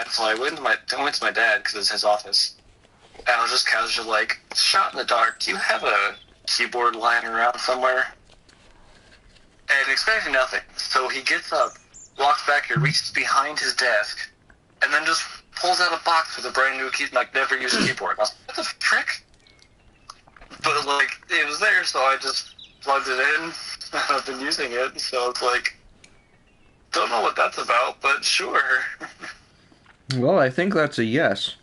dad, so I went to my dad because it's his office. And I was just casually like, shot in the dark, do you have a keyboard lying around somewhere? And expecting nothing. So he gets up, walks back here, reaches behind his desk, and then just pulls out a box with a brand new never used keyboard. I was like, what the frick? But, like, it was there, so I just plugged it in. I've been using it, so it's like, don't know what that's about, but sure. Well, I think that's a yes.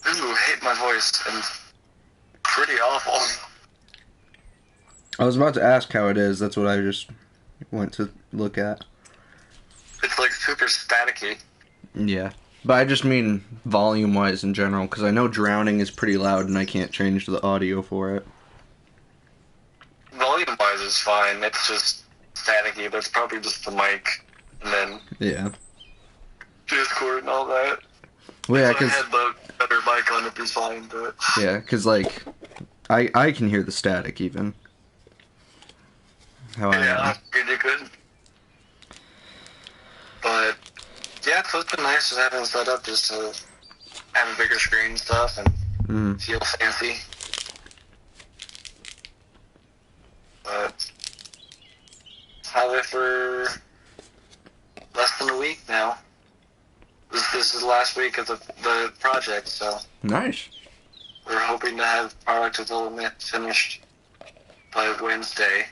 Ooh, hate my voice, and pretty awful. I was about to ask how it is. That's what I just went to look at. It's like super staticky. Yeah. But I just mean volume-wise in general, because I know drowning is pretty loud and I can't change the audio for it. Volume-wise is fine. It's just staticky. That's probably just the mic, and then Yeah. Discord and all that. Well, yeah, if I had the better mic on, it'd be fine, but... Yeah, because, like, I can hear the static, even. How yeah, pretty good. But, yeah, so it's been nice just having it set up just to have a bigger screen and stuff and feel fancy. But, have it for less than a week now. This is the last week of the project, so... Nice. We're hoping to have product development finished by Wednesday.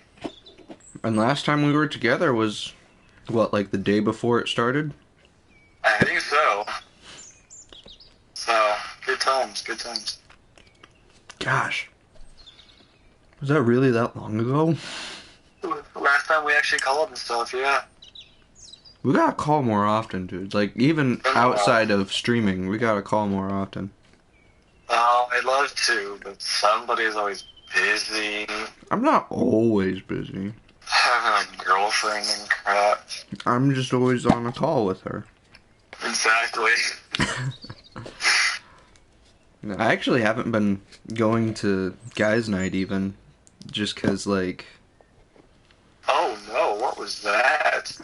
And last time we were together was, what, like the day before it started? I think so. So, good times, good times. Gosh. Was that really that long ago? Last time we actually called and stuff, yeah. We gotta call more often, dude. Like, even outside of streaming, we gotta call more often. Oh, I'd love to, but somebody's always busy. I'm not always busy. Having a girlfriend and crap. I'm just always on a call with her. Exactly. I actually haven't been going to guys' night even, just 'cause, like... Oh no, what was that?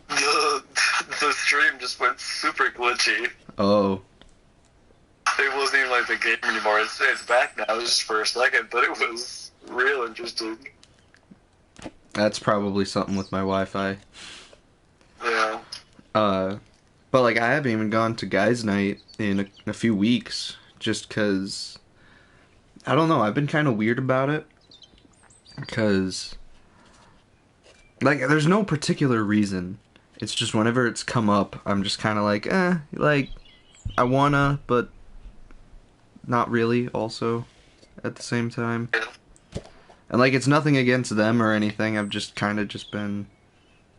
The stream just went super glitchy. Oh. It wasn't even like the game anymore. It's back now, just for a second, but it was real interesting. That's probably something with my Wi-Fi. Yeah. But like I haven't even gone to guys' night in a few weeks, just 'cause I don't know. I've been kind of weird about it, 'cause like there's no particular reason. It's just whenever it's come up, I'm just kind of like, like I wanna, but not really. Also, at the same time, and like it's nothing against them or anything. I've just kind of just been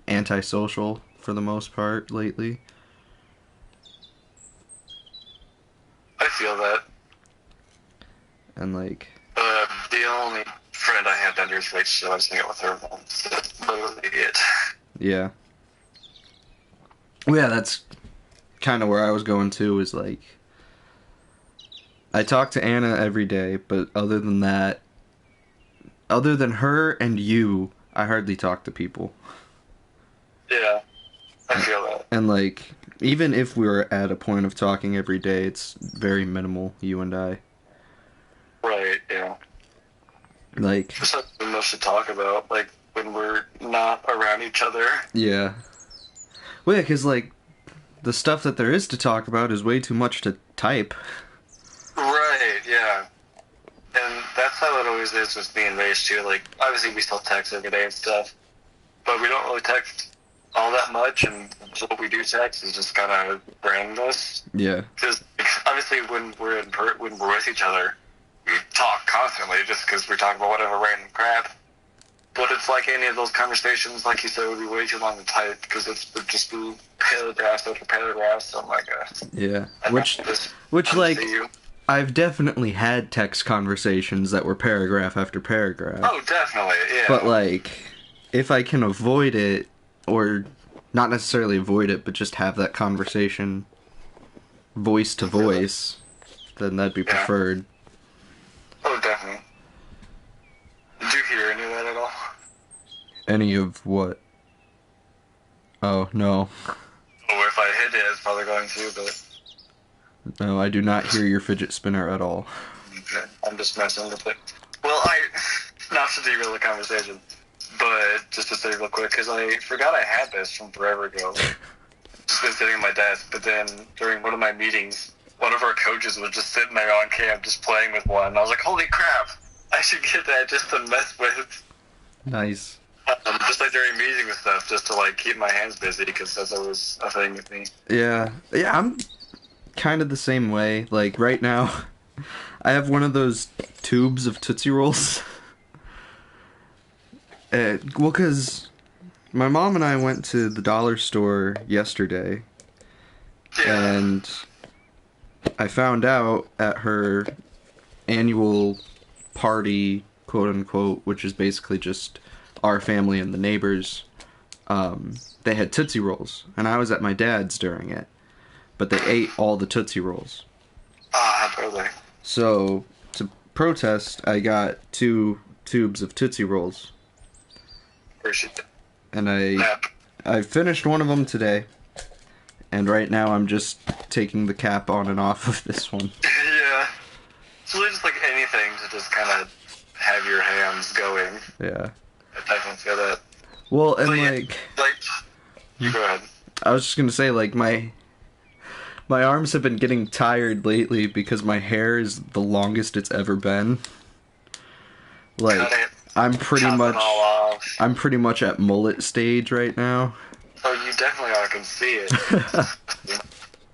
antisocial for the most part lately. I feel that. And like... the only friend I have down here is Rachel, so I just hang out with her once. That's literally it. Yeah. Well, yeah, that's kind of where I was going to, is like... I talk to Anna every day, but other than that... Other than her and you, I hardly talk to people. Yeah, I feel that. And like, even if we were at a point of talking every day, it's very minimal, you and I. Right, yeah. Like... There's nothing much to talk about, like, when we're not around each other. Yeah. Well, yeah, because, like, the stuff that there is to talk about is way too much to type. Right, yeah. And that's how it always is with me and Rach, too. Like, obviously we still text every day and stuff, but we don't really text all that much, and what we do text is just kind of randomness. Yeah. Because, obviously, when we're with each other, we talk constantly just because we're talking about whatever random crap. But it's like any of those conversations, like you said, would be way too long to type because it would just be paragraphs after paragraphs. So I'm like, yeah. Which like, I've definitely had text conversations that were paragraph after paragraph. Oh, definitely, yeah. But like, if I can avoid it, or not necessarily avoid it, but just have that conversation voice to voice, then that'd be preferred. Oh, definitely. Did you hear any of that at all? Any of what? Oh, no. Or if I hit it, it's probably going to, but No, I do not hear your fidget spinner at all. okay. I'm just messing with it. Well, not to derail the conversation, but just to say real quick, because I forgot I had this from forever ago. Just been sitting at my desk, but then during one of my meetings, one of our coaches was just sitting there on camp just playing with one, and I was like, holy crap, I should get that just to mess with. Nice. Just like during meetings and stuff, just to like keep my hands busy, because that's always a thing with me. Yeah, I'm kind of the same way. Like, right now, I have one of those tubes of Tootsie Rolls. Well, because my mom and I went to the dollar store yesterday, Yeah. and I found out at her annual party, quote unquote, which is basically just our family and the neighbors, they had Tootsie Rolls, and I was at my dad's during it, but they ate all the Tootsie Rolls. Ah, how dare they? So, to protest, I got 2 tubes of Tootsie Rolls, Appreciate it. and Nap. I finished one of them today, and right now I'm just taking the cap on and off of this one. Yeah. It's really just like anything to just kind of have your hands going. Yeah. I definitely feel that. Well, and But yeah, like, you go ahead. I was just gonna say, like, my arms have been getting tired lately because my hair is the longest it's ever been. Like, Cut it. I'm pretty Chop much it all off. I'm pretty much at mullet stage right now. Oh, you definitely are. I can see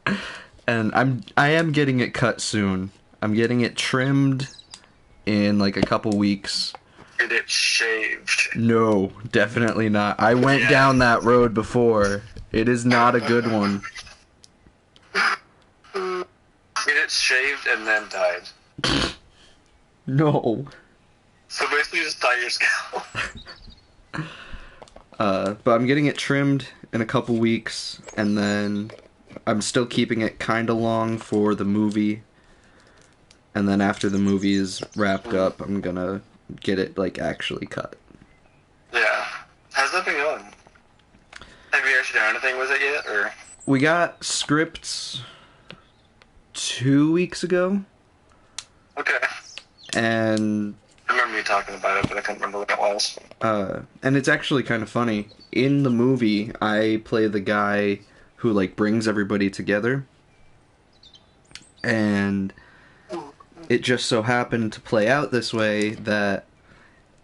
it. And I am getting it cut soon. I'm getting it trimmed in like a couple weeks. Get it shaved. No, definitely not. I went Yeah. down that road before. It is not a good one. Get it shaved and then dyed. No. So basically just dye your scalp. But I'm getting it trimmed in a couple weeks, and then I'm still keeping it kinda long for the movie. And then after the movie is wrapped up, I'm gonna get it, like, actually cut. Yeah. How's that been going? Have you actually done anything with it yet, or? We got scripts 2 weeks ago, Okay. and I remember you talking about it, but I couldn't remember what it was. and it's actually kind of funny. In the movie, I play the guy who, like, brings everybody together, and it just so happened to play out this way that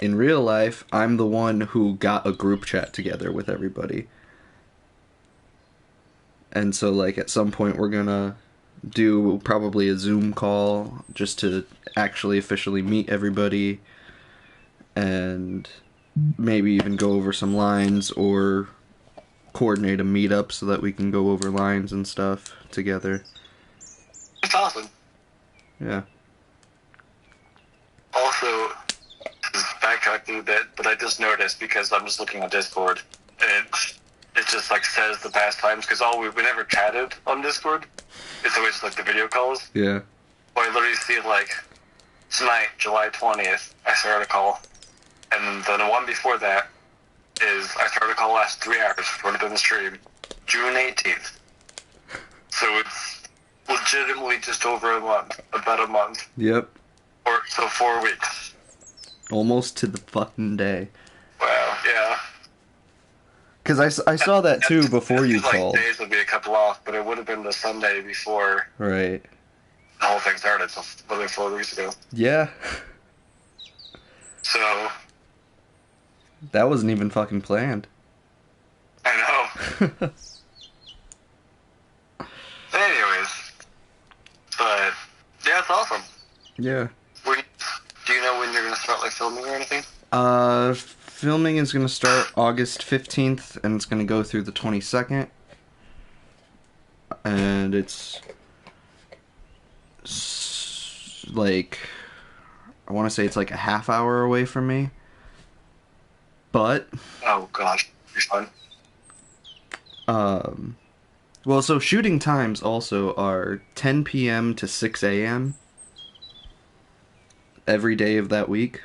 in real life, I'm the one who got a group chat together with everybody. And so, like, at some point we're gonna do probably a Zoom call just to actually officially meet everybody, and maybe even go over some lines, or coordinate a meetup so that we can go over lines and stuff together. It's awesome. Yeah. Also, backtracking a bit, but I just noticed because I'm just looking on Discord, and it just like says the past times, because we never chatted on Discord. It's always like the video calls. Yeah. But I literally see like tonight, July 20th, I started a call, and then the one before that is I started a call last 3 hours before it in the stream, June 18th. So it's legitimately just over a month, about a month, Yep. or so 4 weeks. Almost to the fucking day. Wow, yeah. Because I saw that too before you Like, called. days would be a couple off, but it would have been the Sunday before Right. the whole thing started, so literally 4 weeks ago. Yeah. So, That wasn't even fucking planned. I know. Anyways, but yeah, it's awesome. Yeah. Do you know when you're gonna start like filming or anything? Filming is gonna start August 15th, and it's gonna go through the 22nd. And it's like, I want to say it's like a half hour away from me. But Oh gosh, you're fun. well, so shooting times also are 10 p.m. to 6 a.m. every day of that week.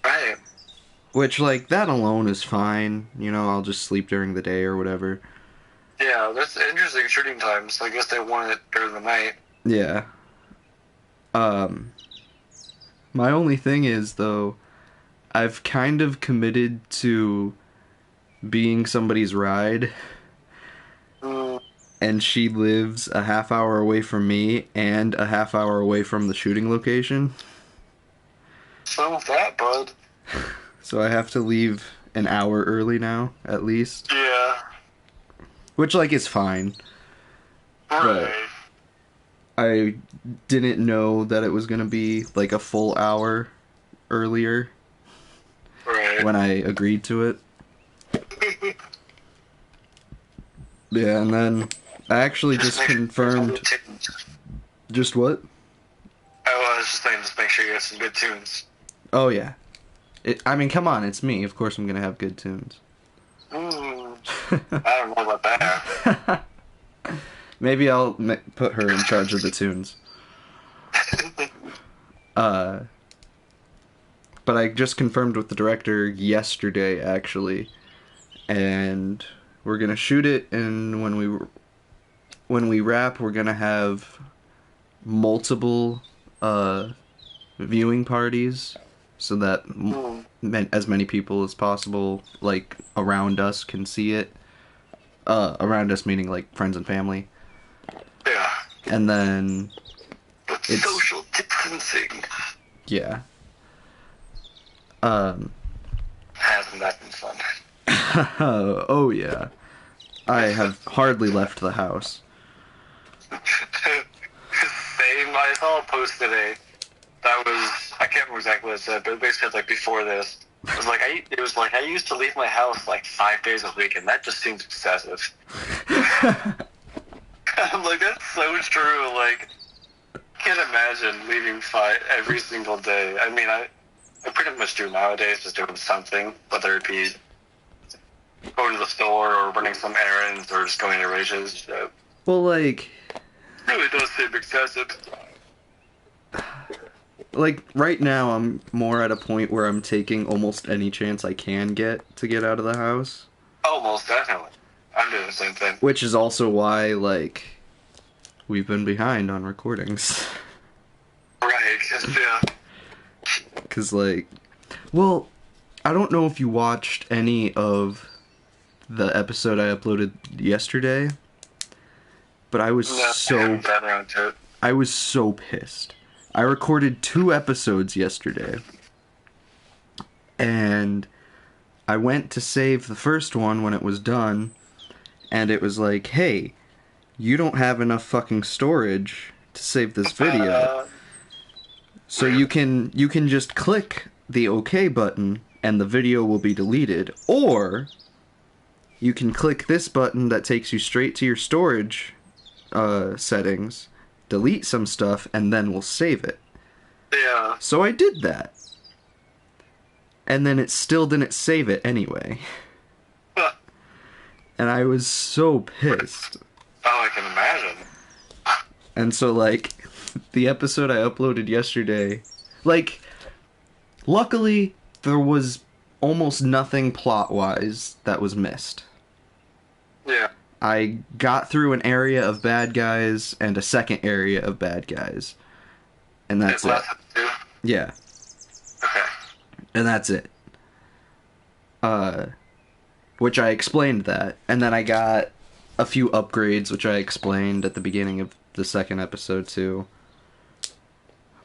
Right. Which, like, that alone is fine. You know, I'll just sleep during the day or whatever. Yeah, that's interesting shooting times. I guess they want it during the night. Yeah. Um, my only thing is, though, I've kind of committed to being somebody's ride, Mm, and she lives a half hour away from me and a half hour away from the shooting location. so with that, bud. So I have to leave an hour early now, at least. Yeah, Which, like, is fine. But right. I didn't know that it was going to be, like, a full hour earlier Right. when I agreed to it. Yeah, and then I actually just make sure you have some confirmed. good tunes. Just what? I was just saying, just make sure you have some good tunes. Oh, yeah. I mean, come on, it's me. Of course I'm going to have good tunes. I don't know about that. Maybe I'll put her in charge of the tunes. Uh, but I just confirmed with the director yesterday, actually, and we're gonna shoot it. And when we wrap, we're gonna have multiple viewing parties, so that as many people as possible, like around us, can see it. Around us meaning like friends and family. Yeah. And then it's Social distancing. yeah. Hasn't that been fun? Oh yeah. I have hardly left the house. Same. I saw a post today that was, I can't remember exactly what it said, but it basically said, like, before this. It was like I used to leave my house like 5 days a week, and that just seems excessive. I'm like, that's so true. Like, I can't imagine leaving every single day. I mean, I pretty much do nowadays, just doing something, whether it be going to the store or running some errands or just going to races. So Well, like, it really does seem excessive. like right now I'm more at a point where I'm taking almost any chance I can get to get out of the house. Oh, most definitely. I'm doing the same thing. Which is also why, like, we've been behind on recordings. Right, yeah. Because, like, well, I don't know if you watched any of the episode I uploaded yesterday, but I was No, I haven't gotten around to it. I was so pissed. I recorded 2 episodes yesterday, and I went to save the first one when it was done, and it was like, hey, you don't have enough fucking storage to save this video. So you can just click the OK button and the video will be deleted, or you can click this button that takes you straight to your storage settings, delete some stuff, and then we'll save it. Yeah. So I did that. And then it still didn't save it anyway. And I was so pissed. Oh, I can imagine. And so, like, the episode I uploaded yesterday, like, luckily, there was almost nothing plot-wise that was missed. Yeah. I got through an area of bad guys and a second area of bad guys. And that's it. Too? Yeah. Okay. And that's it. Which I explained that. And then I got a few upgrades, which I explained at the beginning of the second episode, too.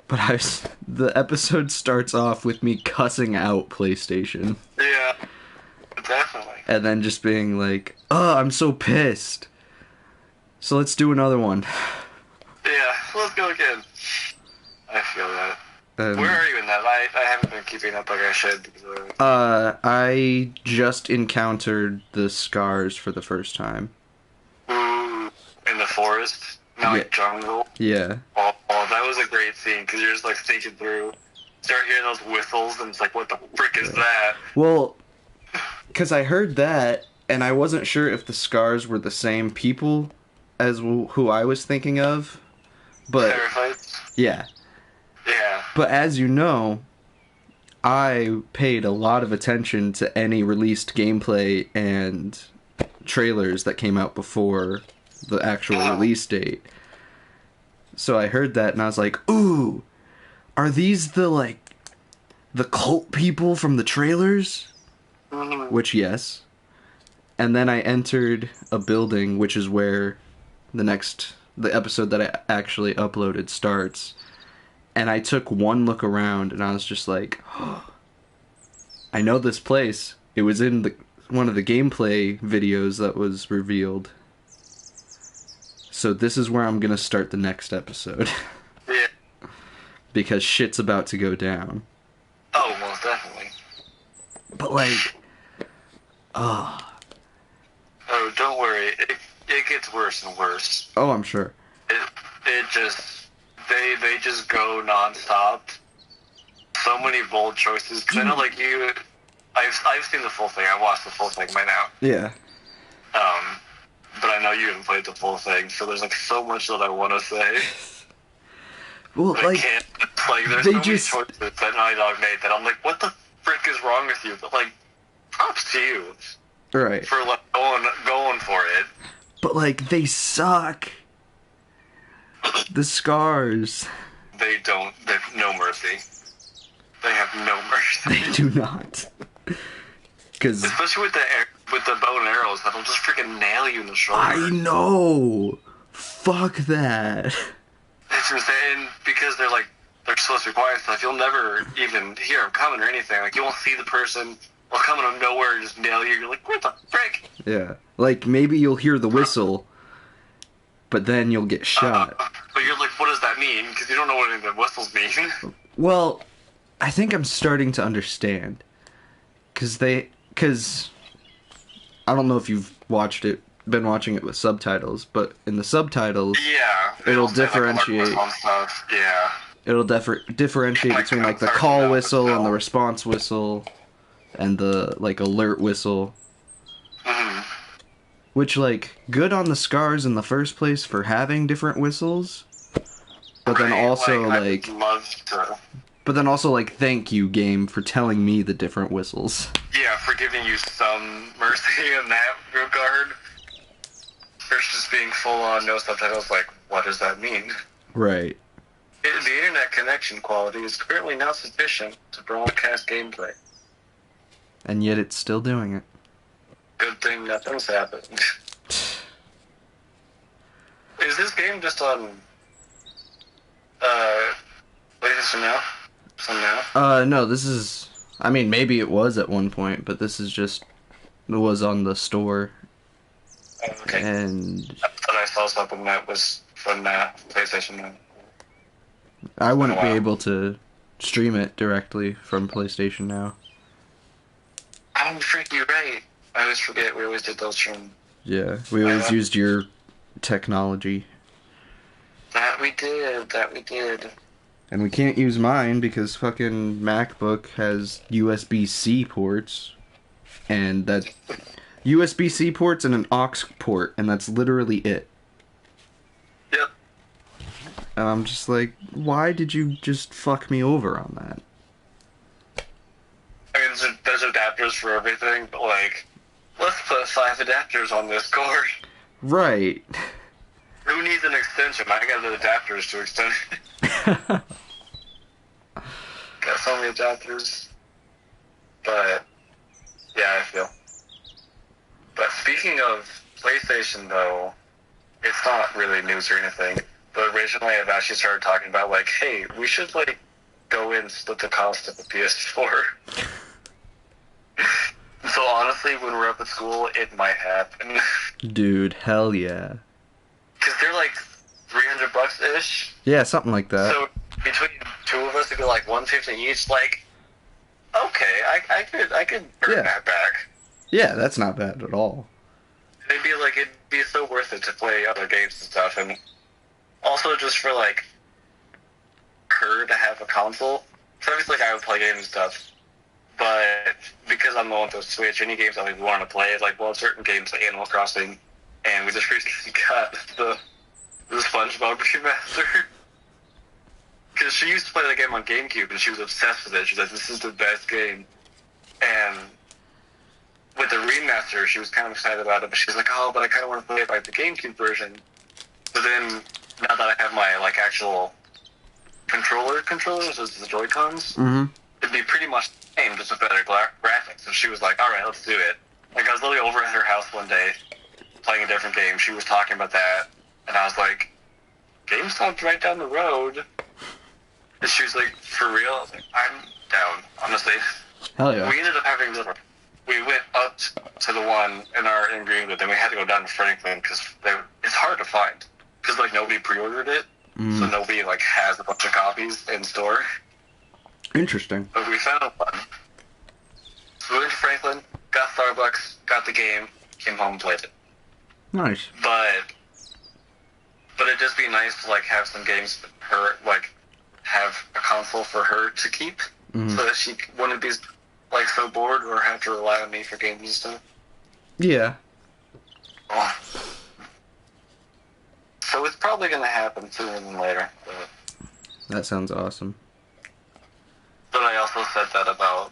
But the episode starts off with me cussing out PlayStation. Yeah. Definitely. And then just being like, oh, I'm so pissed. So let's do another one. Yeah, let's go again. I feel that. Um, Where are you in that? I haven't been keeping up like I should. I just encountered the scars for the first time. Ooh, in the forest? No, Yeah. jungle? Yeah. Oh, that was a great scene, because you're just like thinking through, start hearing those whistles, and it's like, what the frick is that? Well, because I heard that, and I wasn't sure if the scars were the same people as who I was thinking of. But, Terrified? yeah. Yeah. But as you know, I paid a lot of attention to any released gameplay and trailers that came out before the actual release date. So I heard that and I was like, ooh, are these the cult people from the trailers? Which, yes. And then I entered a building, which is where the episode that I actually uploaded starts. And I took one look around and I was just like, oh, I know this place. It was in one of the gameplay videos that was revealed. So this is where I'm gonna start the next episode. Yeah. Because shit's about to go down. Oh, most definitely. But Oh, don't worry. It gets worse and worse. Oh, I'm sure. It just they just go nonstop. So many bold choices. Because I know, like you, I've seen the full thing. I watched the full thing by now. Yeah. But I know you haven't played the full thing, so there's like so much that I want to say. Well, but I can't. Like, there's so many choices that Naughty Dog made that I'm like, what the frick is wrong with you? But like, props to you. Right. For like going for it. But like, they suck. The scars. They have no mercy. They have no mercy. They do not. Because especially with the bow and arrows, that'll just freaking nail you in the shoulder. I know. Fuck that. It's insane because they're supposed to be quiet stuff. You'll never even hear them coming or anything. Like, you won't see the person. They'll come out of nowhere and just nail you. You're like, what the frick? Yeah. Like, maybe you'll hear the whistle, but then you'll get shot. But you're like, what does that mean? Because you don't know what any of the whistles mean. Well, I think I'm starting to understand. Because I don't know if you've been watching it with subtitles, but in the subtitles, yeah, it'll differentiate. Yeah. It'll differentiate between like the call whistle and the response whistle, and the like alert whistle. Which, like, good on the scars in the first place for having different whistles, but then also I'd love to. But then also, like, thank you, game, for telling me the different whistles. Yeah, for giving you some mercy in that regard. Versus just being full on no subtitles, like, what does that mean? Right. The internet connection quality is currently not sufficient to broadcast gameplay. And yet it's still doing it. Good thing nothing's happened. Is this game just on PlayStation Now? No, this is... I mean, maybe it was at one point, but this is just... It was on the store. Oh, okay. And... I thought I saw something that was from PlayStation Now. I wouldn't be able to stream it directly from PlayStation Now. I'm freaking right. I always forget we always did those from... Yeah, we always used your technology. That we did. And we can't use mine because fucking MacBook has USB-C ports. And that... USB-C ports and an aux port, and that's literally it. Yep. And I'm just like, why did you just fuck me over on that? I mean, there's adapters for everything, but like, let's put 5 adapters on this cord. Right. Who needs an extension? I got the adapters to extend it. Got so many adapters. But, yeah, I feel. But speaking of PlayStation, though, it's not really news or anything. But originally I've actually started talking about, like, hey, we should, like, go in and split the cost of the PS4. So honestly, when we're up at school, it might happen. Dude, hell yeah. Because they're like $300-ish. Yeah, something like that. So between two of us, it'd be like $150 each. Like, okay, I could earn that back. Yeah, that's not bad at all. It'd be so worth it to play other games and stuff, and also just for like her to have a console. So obviously, like, I would play games and stuff. But because I'm the one with the Switch, any games I want to play, like, well, certain games like Animal Crossing, and we just recently got the SpongeBob remaster. because she used to play the game on GameCube, and she was obsessed with it. She's like, this is the best game. And with the remaster, she was kind of excited about it, but she's like, oh, but I kind of want to play it like the GameCube version. But then, now that I have my, like, actual controllers, those are the Joy-Cons, it'd be pretty much the same, just with better graphics. So she was like, alright, let's do it. Like, I was literally over at her house one day, playing a different game. She was talking about that, and I was like, GameStop's right down the road. And she was like, for real? I was like, I'm down, honestly. Hell yeah. We ended up having we went up to the one in Greenwood, then we had to go down to Franklin, because it's hard to find. Because, like, nobody pre-ordered it, so nobody, like, has a bunch of copies in store. Interesting. But we found one. So we went to Franklin, got Starbucks, got the game, came home and played it. Nice. But it'd just be nice to, like, have some games for her, like, have a console for her to keep, so that she wouldn't be, like, so bored or have to rely on me for games and stuff. Yeah. Oh. So it's probably going to happen sooner than later. But That sounds awesome. I also said that about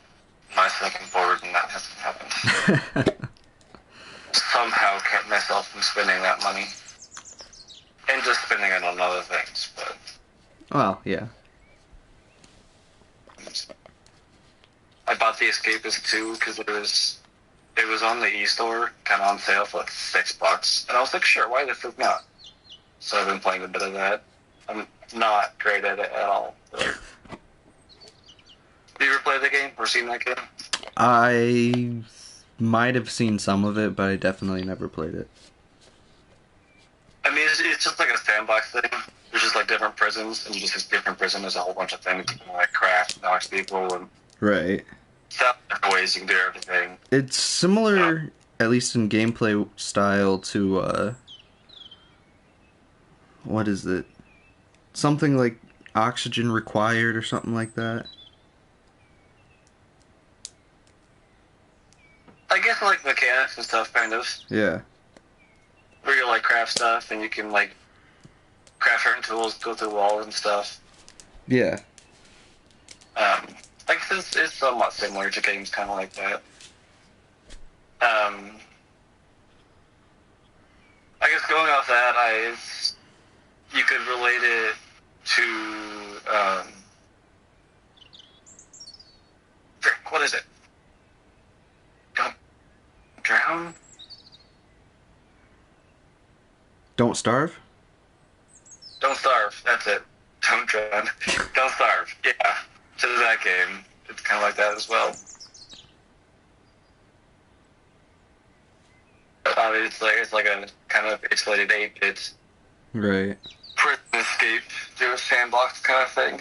my second board, and that hasn't happened. Somehow kept myself from spending that money. And just spending it on other things, but... Well, yeah. I bought the Escapist 2 because it was on the e-store, kind of on sale for like $6. And I was like, sure, why the fuck not? So I've been playing a bit of that. I'm not great at it at all. But... Have you ever played the game or seen that game? I might have seen some of it, but I definitely never played it. I mean, it's just like a sandbox thing. There's just like different prisons, and you just hit different prison. There's a whole bunch of things you can like craft, knock people, and Right. different ways you can do everything. It's similar, at least in gameplay style, to, what is it? Something like Oxygen Required or something like that. I guess like mechanics and stuff, kind of. Yeah. Where you like craft stuff, and you can like craft certain tools, go through walls and stuff. Yeah. Like it's somewhat similar to games kind of like that. I guess going off that, you could relate it to what is it? Don't drown. Don't Starve? Don't starve. That's it. Don't drown. Don't starve. Yeah. To that game, it's kind of like that as well. Obviously, it's like a kind of isolated 8-bit Right. prison escape through a sandbox kind of thing.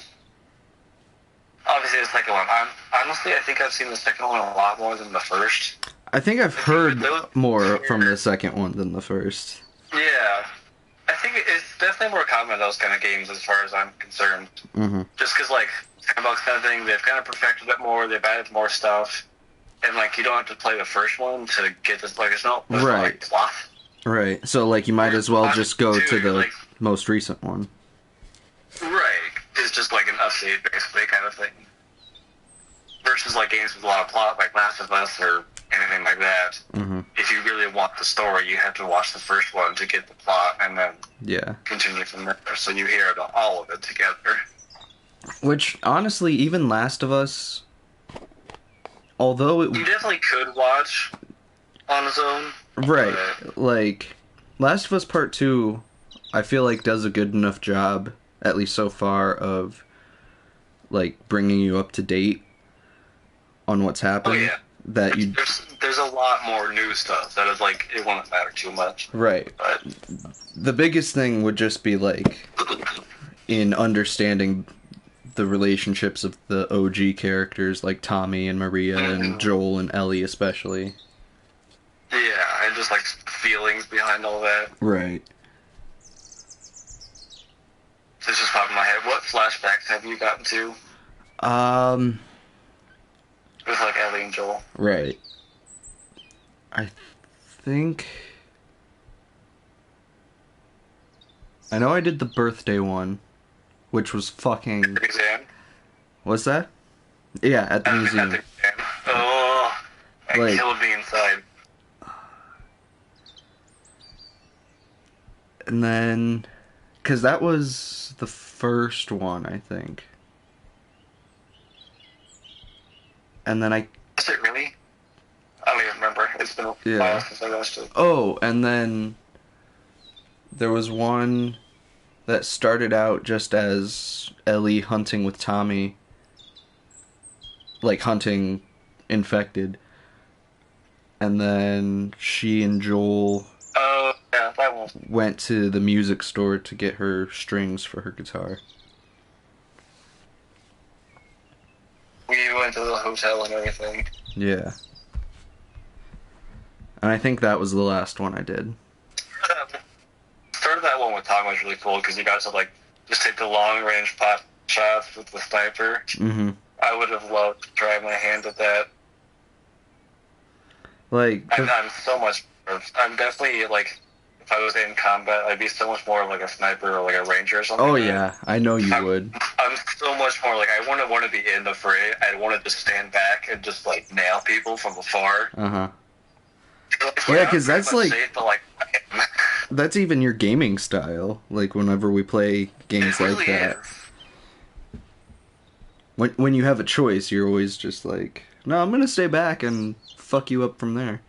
Obviously, the second one. Honestly, I think I've seen the second one a lot more than the first. I think I've heard more from the second one than the first. Yeah. I think it's definitely more common in those kind of games as far as I'm concerned. Mm-hmm. Just because, like, sandbox kind of thing, they've kind of perfected it more, they've added more stuff, and, like, you don't have to play the first one to get this, like, there's no like, plot. Right. So, like, you might as well just go to the like, most recent one. Right. It's just, like, an update, basically, kind of thing. Versus, like, games with a lot of plot, like Last of Us or anything like that. Mm-hmm. If you really want the story, you have to watch the first one to get the plot, and then continue from there. So you hear all of it together. Which, honestly, even Last of Us, although it... You definitely could watch on its own. Right. Like, Last of Us Part 2, I feel like does a good enough job, at least so far, of, like, bringing you up to date on what's happening. Oh, yeah. That you... There's a lot more new stuff that is, like, it won't matter too much. Right. But the biggest thing would just be, like, in understanding the relationships of the OG characters, like Tommy and Maria and Joel and Ellie especially. Yeah, and just, like, feelings behind all that. Right. This just popped in my head. What flashbacks have you gotten to? With, like, Ellie and Joel. Right. I think... I know I did the birthday one. which was fucking. The museum. What's that? Yeah, at the At the museum. museum. Oh, that Like, killed me inside. and then, because that was the first one, I think. And then Is it really? I don't even remember. It's been a yeah. while since I watched it. Oh, and then there was one that started out just as Ellie hunting with Tommy, like hunting infected. And then she and Joel Oh, yeah, that one. went to the music store to get her strings for her guitar. We went to the hotel and everything. Yeah. And I think that was the last one I did. Started that one with Tom was really cool because you got to like just take the long range pot shots with the sniper. Mm-hmm. I would have loved to try my hand at that. Like, I'm so much. I'm definitely like, if I was in combat, I'd be so much more like a sniper or like a ranger or something. oh yeah, I know you would. I'm so much more like I want to be in the fray. I want to just stand back and just like nail people from afar. Uh-huh. Like, Yeah, because I'm that's pretty much like safe, but, like that's even your gaming style. Like whenever we play games it really like that, is. when you have a choice, you're always just like, no, I'm gonna stay back and fuck you up from there.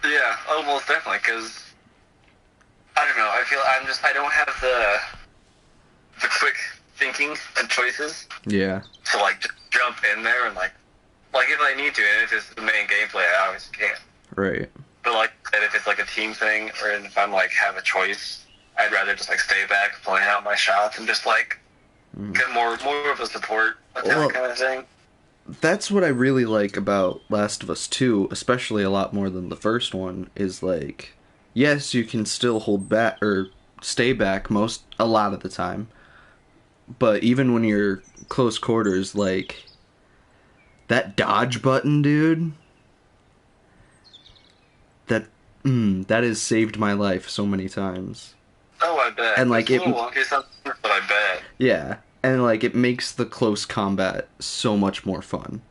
Yeah, almost definitely. Because I don't know. I don't have the quick thinking and choices Yeah. to like just jump in there and like if I need to, and if it's the main gameplay, I always can. Right. But like if it's like a team thing, or if I'm like have a choice, I'd rather just like stay back, plan out my shots, and just like get more of a support attack Well, kind of thing. that's what I really like about Last of Us 2, especially a lot more than the first one, is like, yes, you can still hold back or stay back a lot of the time. But even when you're close quarters, like that dodge button, dude, that that has saved my life so many times. Oh, I bet. And like it's a little wonky sometimes, but I bet. yeah, and like it makes the close combat so much more fun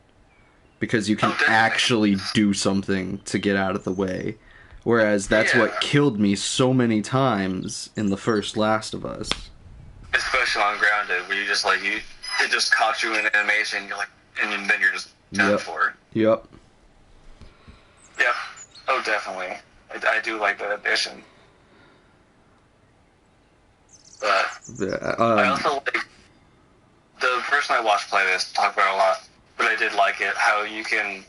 because you can definitely. actually do something to get out of the way. Whereas that's what Yeah. killed me so many times in the first Last of Us. Especially on Grounded, where you just like it just caught you in animation. You're like, and then you're just done Yep. for. Yep. Yeah. Oh, definitely. I do like that addition. But I also like the person I watched play this talk about it a lot, but I did like it how you can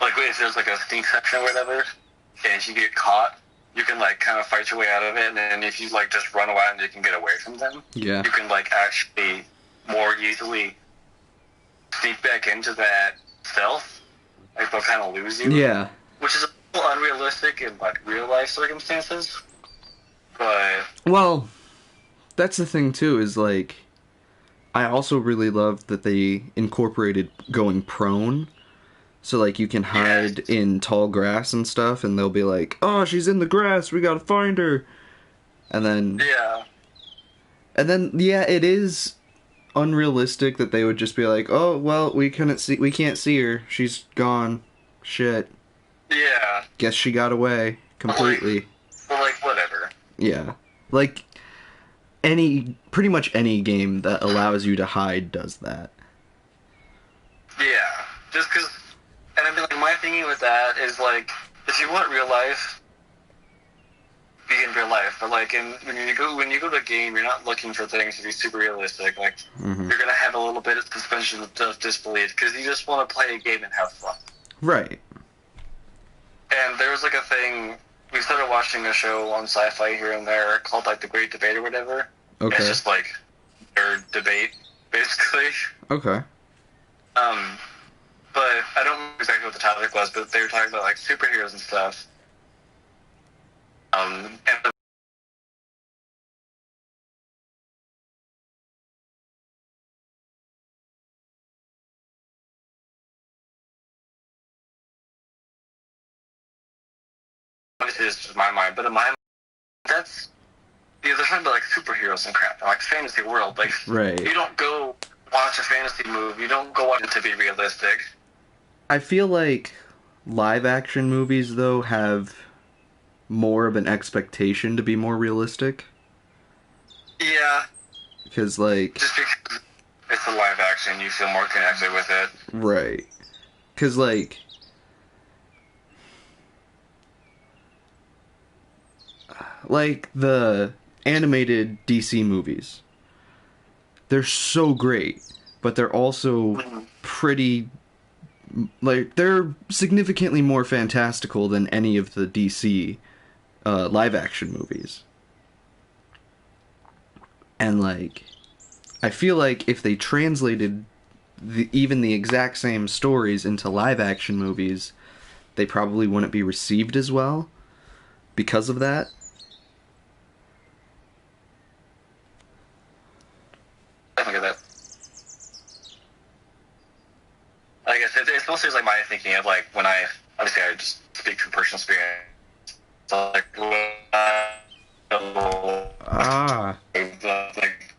like if there's like a sneak section or whatever, and if you get caught, you can like kind of fight your way out of it, and then if you like just run away and you can get away from them, yeah. you can like actually more easily sneak back into that stealth. Like they'll kind of lose you. Yeah. Which is a little unrealistic in like real life circumstances. But Well, that's the thing too, is like I also really love that they incorporated going prone. So like you can hide in tall grass and stuff and they'll be like, "Oh, she's in the grass. We got to find her." And then yeah, it is unrealistic that they would just be like, "Oh, well, we can't see her. She's gone. Shit. Yeah. Guess she got away completely." Well, like whatever. Yeah. Like pretty much any game that allows you to hide does that. Yeah. Just because, and I mean, like my thinking with that is like, if you want real life, be in real life. But like, when you go to a game, you're not looking for things to be super realistic. Like, you're gonna have a little bit of suspension of disbelief because you just want to play a game and have fun. Right. And there was like a thing. We started watching a show on Sci-Fi here and there called like The Great Debate or whatever. Okay. It's just like nerd debate, basically. Okay. But I don't remember exactly what the topic was, but they were talking about like superheroes and stuff. And this is just my mind, but in my mind, that's Yeah, they're trying to be like superheroes and crap, like fantasy world. Like Right. you don't go watch a fantasy movie. You don't go watch it to be realistic. I feel like live action movies though have more of an expectation to be more realistic Yeah, because like just because it's a live action, you feel more connected with it. right because like the animated DC movies, they're so great, but they're also Mhm. pretty like they're significantly more fantastical than any of the DC live action movies. And like I feel like if they translated even the exact same stories into live action movies, they probably wouldn't be received as well because of that. I think of that. I guess it's mostly like my thinking of like when I obviously I just speak from personal experience. So like when I Ah, like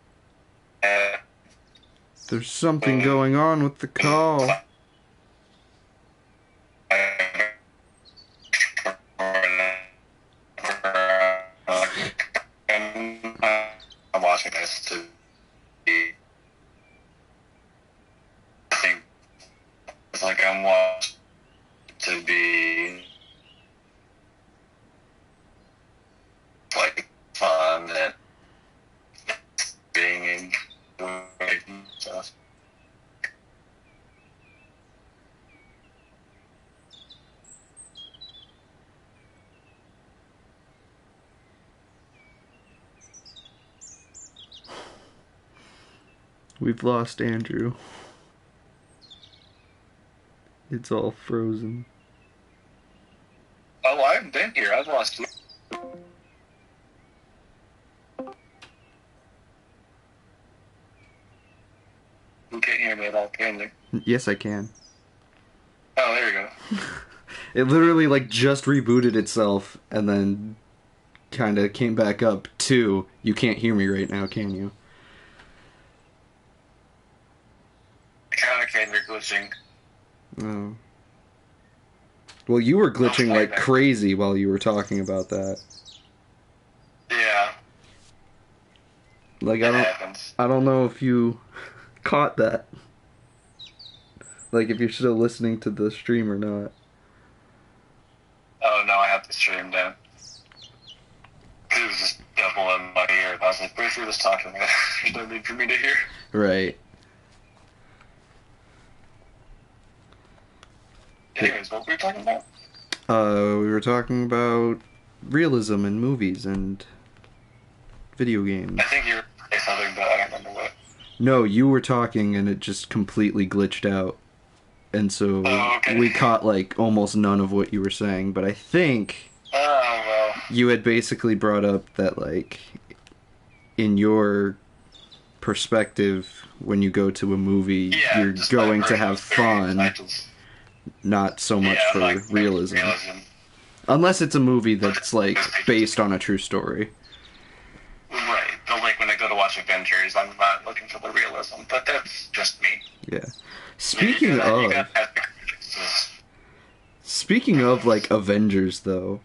there's something going on with the call. I'm watching this to be. I think it's like I'm watching to be like fun and being enjoyed and stuff. We've lost Andrew. It's all frozen. Oh, I haven't been here. I've lost you. You can't hear me at all, can you? Yes, I can. Oh, there we go. It literally like just rebooted itself and then kind of came back up to you can't hear me right now, can you? I kind of can. You're glitching. Oh. Well, you were glitching Oh, like that. crazy while you were talking about that. Yeah, Like it happens. I don't know if you caught that. Like if you're still listening to the stream or not. Oh no, I have the stream down. It was just double in my ear. And I was like, pretty sure this talking. There's no need for me to hear. Right. Anyways, what were we talking about? We were talking about realism in movies and video games. I think you were saying something, but I don't remember what. No, you were talking and it just completely glitched out. And so Oh, okay. we caught like almost none of what you were saying, but I think Oh, well. you had basically brought up that like in your perspective when you go to a movie Yeah, you're just going my to personal have experience. fun, I just, not so much yeah, for like realism. realism. Unless it's a movie that's like based on a true story. Right, but like when I go to watch Avengers, I'm not looking for the realism, but that's just me. Yeah. You gotta have the critics. Speaking of like Avengers though,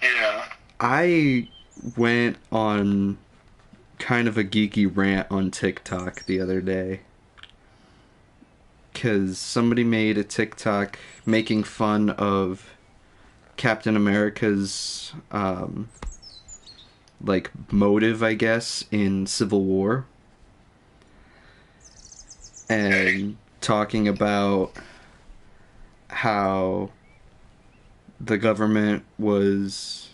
Yeah. I went on kind of a geeky rant on TikTok the other day. Because somebody made a TikTok making fun of Captain America's, like, motive, I guess, in Civil War. And talking about how the government was,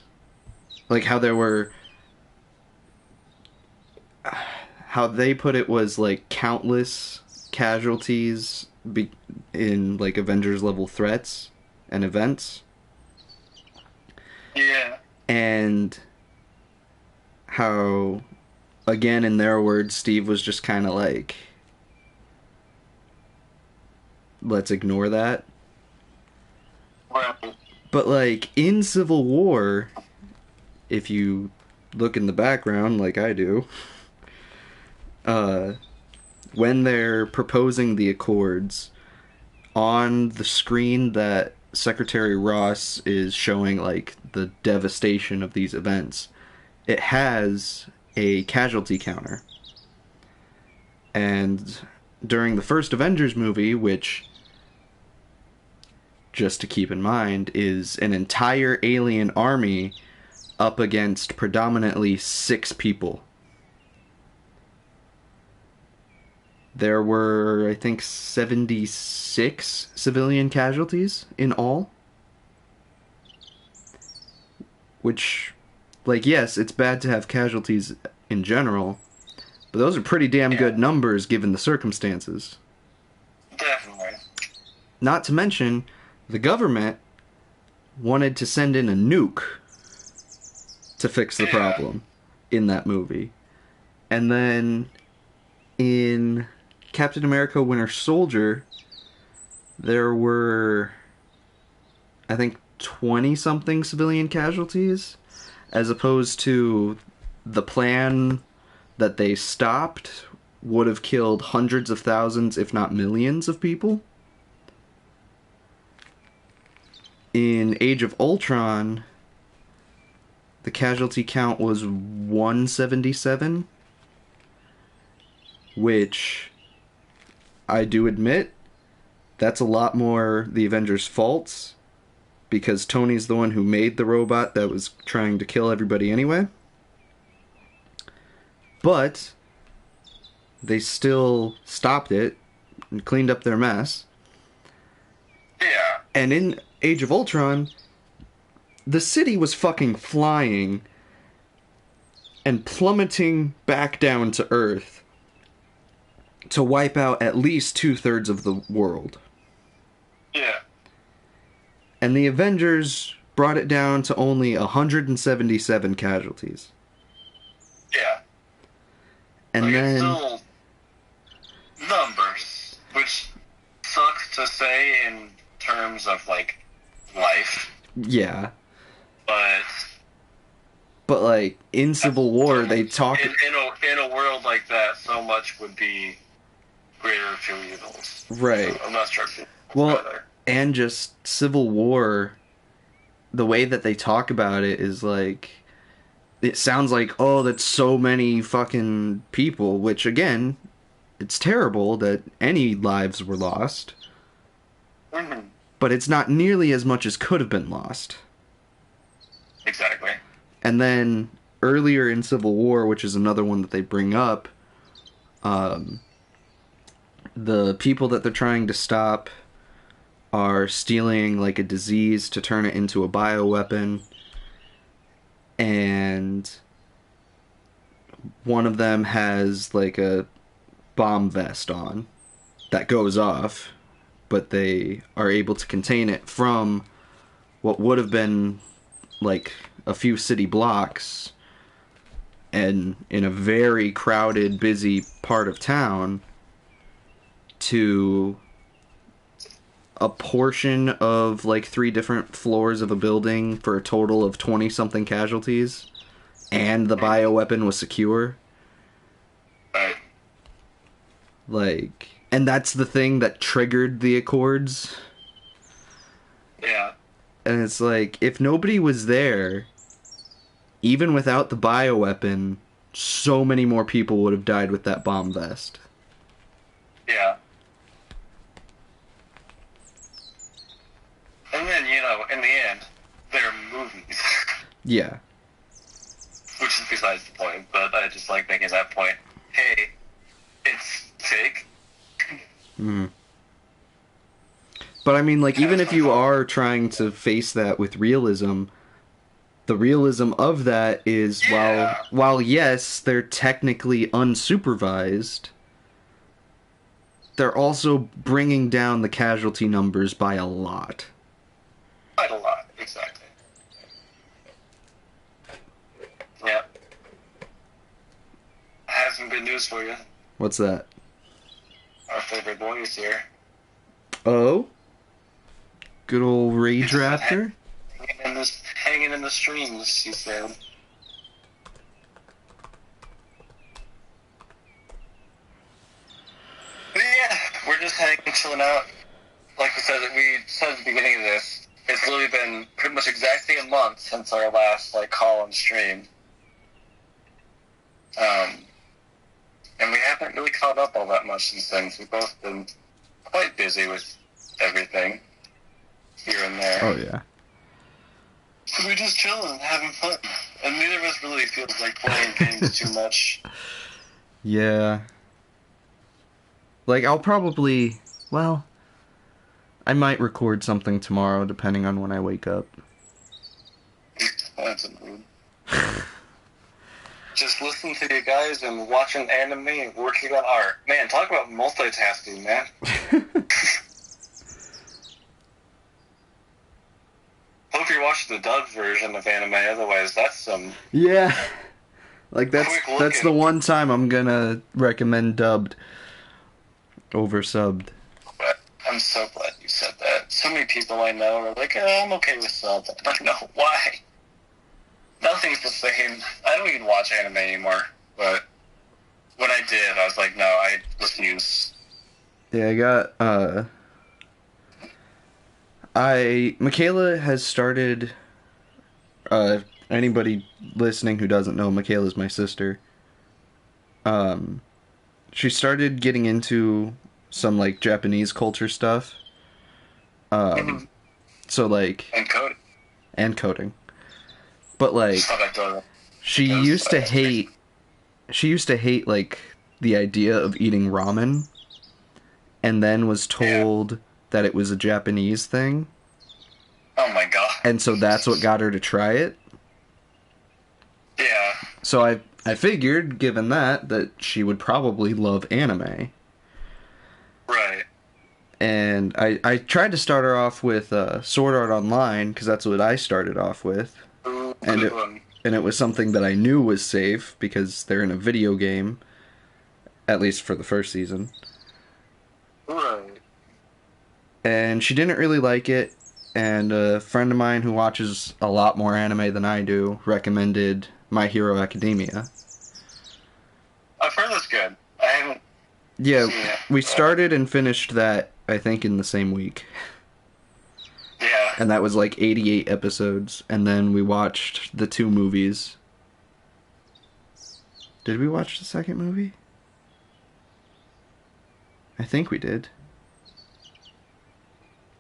like, how there were, how they put it was, like, countless casualties in, like, Avengers level threats and events. Yeah. And how, again, in their words, Steve was just kind of like, let's ignore that. Well, But, like, in Civil War, if you look in the background like I do, uh, when they're proposing the accords, on the screen that Secretary Ross is showing, like, the devastation of these events, it has a casualty counter. And during the first Avengers movie, which, just to keep in mind, is an entire alien army up against predominantly 6 people. There were, I think, 76 civilian casualties in all. Which, like, yes, it's bad to have casualties in general, but those are pretty damn good numbers given the circumstances. Definitely. Not to mention, the government wanted to send in a nuke to fix the problem in that movie. And then in Captain America Winter Soldier, there were, I think, 20-something civilian casualties, as opposed to the plan that they stopped would have killed hundreds of thousands, if not millions, of people. In Age of Ultron, the casualty count was 177, which, I do admit, that's a lot more the Avengers' faults, because Tony's the one who made the robot that was trying to kill everybody anyway. But they still stopped it and cleaned up their mess. Yeah. And in Age of Ultron, the city was fucking flying and plummeting back down to Earth to wipe out at least 2/3 of the world. Yeah. And the Avengers brought it down to only 177 casualties. Yeah. And like, then... it's still numbers, which sucks to say in terms of, like, life. Yeah. But like, in Civil War, they talk... In a world like that, so much would be greater if evils. Right. So I'm not sure if it's well, better. And just Civil War, the way that they talk about it is like... It sounds like, oh, that's so many fucking people, which, again, it's terrible that any lives were lost. Mm-hmm. But it's not nearly as much as could have been lost. Exactly. And then, earlier in Civil War, which is another one that they bring up, the people that they're trying to stop are stealing, like, a disease to turn it into a bioweapon. And one of them has, like, a bomb vest on that goes off, but they are able to contain it from what would have been, like, a few city blocks and in a very crowded, busy part of town to a portion of, like, 3 different floors of a building for a total of 20-something casualties, and the bioweapon was secure. Right. Like, and that's the thing that triggered the Accords. Yeah. And it's like, if nobody was there, even without the bioweapon, so many more people would have died with that bomb vest. Yeah. And then, in the end, they're movies. Yeah. Which is besides the point, but I just like making that point. Hey, it's fake. Mm. But I mean, like, even if you are trying to face that with realism, the realism of that is, while yes, they're technically unsupervised, they're also bringing down the casualty numbers by a lot. Quite a lot, exactly. Yeah. I have some good news for you. What's that? Our favorite boy is here. Oh? Good old Rage Raptor? Hanging in the streams, he said. chilling out. Like we said at the beginning of this, it's literally been pretty much exactly a month since our last call and stream. And we haven't really caught up all that much since then. We've both been quite busy with everything here and there. Oh, yeah. So we're just chilling, having fun. And neither of us really feels like playing games too much. Yeah. Like, I'll probably... Well, I might record something tomorrow, depending on when I wake up. That's a mood. Just listening to you guys and watching anime and working on art. Man, talk about multitasking, man. Hope you're watching the dubbed version of anime, otherwise that's some... Yeah. Like, that's the one time I'm gonna recommend dubbed over subbed. I'm so glad you said that. So many people I know are like, I'm okay with subbed. I don't know why. Nothing's the same. I don't even watch anime anymore, but when I did, I was like, no, I refuse. Yeah, I got, Michaela has started, anybody listening who doesn't know, Michaela's my sister. She started getting into some, like, Japanese culture stuff. So, like... And coding. But, like, she used to hate, like, the idea of eating ramen, and then was told that it was a Japanese thing. Oh my god. And so that's what got her to try it. Yeah. So I figured, given that she would probably love anime. Right. And I tried to start her off with Sword Art Online, because that's what I started off with. Ooh, And it was something that I knew was safe, because they're in a video game, at least for the first season. Right. And she didn't really like it, and a friend of mine who watches a lot more anime than I do recommended My Hero Academia. I've heard that's good. I haven't Yeah, seen it. we started and finished that, I think, in the same week. Yeah. And that was like 88 episodes, and then we watched the 2 movies. Did we watch the second movie? I think we did.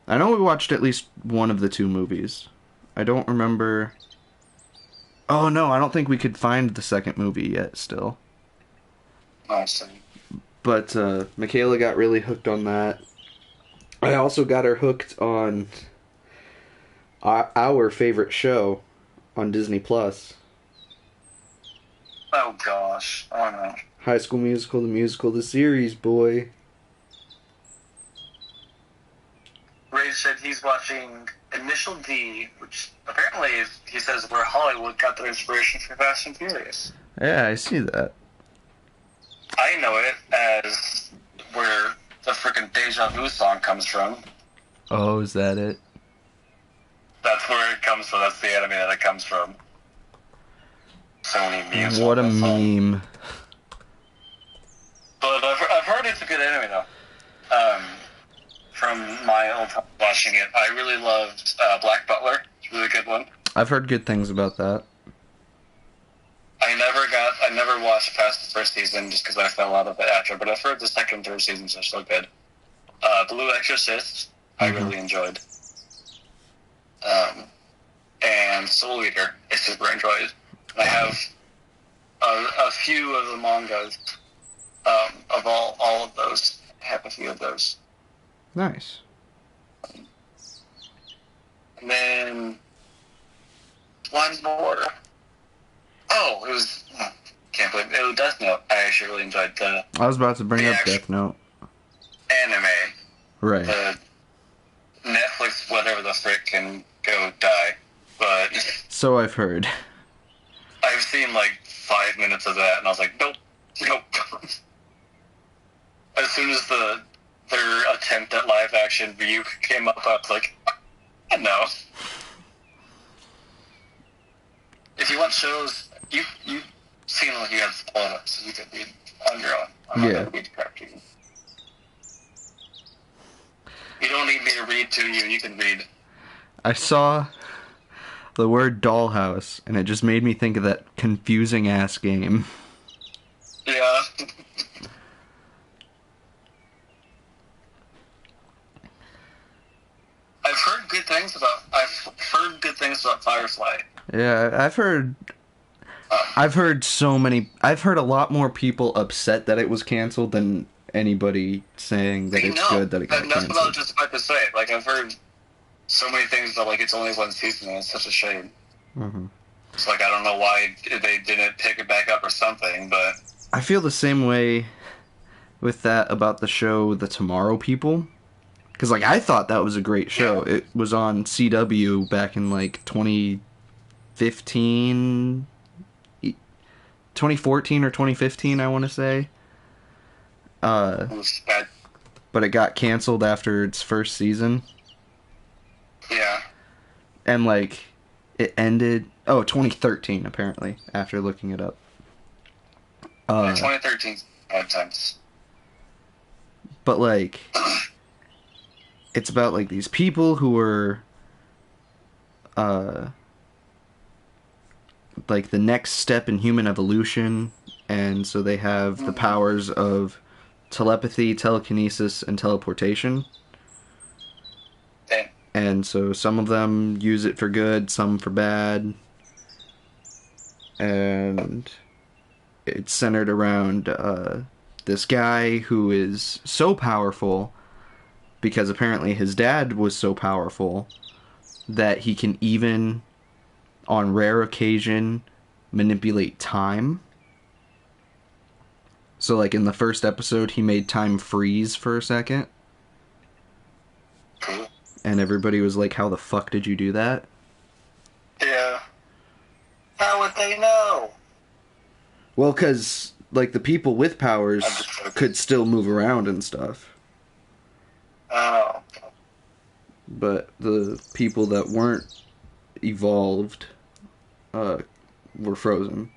I know we watched at least one of the 2 movies. I don't remember... Oh no, I don't think we could find the second movie yet still. Awesome. But Michaela got really hooked on that. I also got her hooked on our favorite show on Disney Plus. Oh gosh. Oh no. High School Musical, the musical, the series, boy. Ray said he's watching Initial D, which apparently he says where Hollywood got their inspiration for Fast and Furious. Yeah, I see that. I know it as where the freaking Deja Vu song comes from. Oh, is that it? That's where it comes from. That's the anime that it comes from. Sony memes. What a meme. But I've heard it's a good anime, though. From my old time watching it, I really loved Black Butler. It's a really good one. I've heard good things about that. I never watched past the first season just because I fell out of it after, but I've heard the second and third seasons are so good. Blue Exorcist, I really enjoyed. And Soul Eater, I super enjoyed. I have a few of the mangas of all of those. I have a few of those. Nice. And then one more. Oh, it was... can't believe it was Death Note. I actually really enjoyed the... I was about to bring up Death Note. Anime. Right. The Netflix, whatever the frick, can go die. But... So I've heard. I've seen like 5 minutes of that, and I was like, nope. As soon as their attempt at live action Ryuk came up, I was like, no. If you want shows, you've seen what you have spoiled up, so you can read on your own. I'm not going to read crap to you. You don't need me to read to you. You can read. I saw the word dollhouse, and it just made me think of that confusing ass game. Yeah. I've heard good things about Firefly. Yeah, I've heard so many. I've heard a lot more people upset that it was canceled than anybody saying that I it's know. good that it got That's what I was canceled. just about to say. Like, I've heard so many things that, like, it's only one season, and it's such a shame. Mm-hmm. It's like, I don't know why they didn't pick it back up or something, but... I feel the same way with that about the show The Tomorrow People. Because, like, I thought that was a great show. Yeah. It was on CW back in, like, 2015... 2014 or 2015, I want to say. It was bad. But it got canceled after its first season. Yeah. And, like, it ended... Oh, 2013, apparently, after looking it up. Yeah, 2013 bad times. But, like, it's about, like, these people who were, like, the next step in human evolution, and so they have the powers of telepathy, telekinesis, and teleportation. Dang. And so some of them use it for good, some for bad. And it's centered around this guy who is so powerful because apparently his dad was so powerful that he can even, on rare occasion, manipulate time. So, like, in the first episode, he made time freeze for a second. Cool. And everybody was like, how the fuck did you do that? Yeah. How would they know? Well, because, like, the people with powers could still move around and stuff. Oh. But the people that weren't evolved were frozen.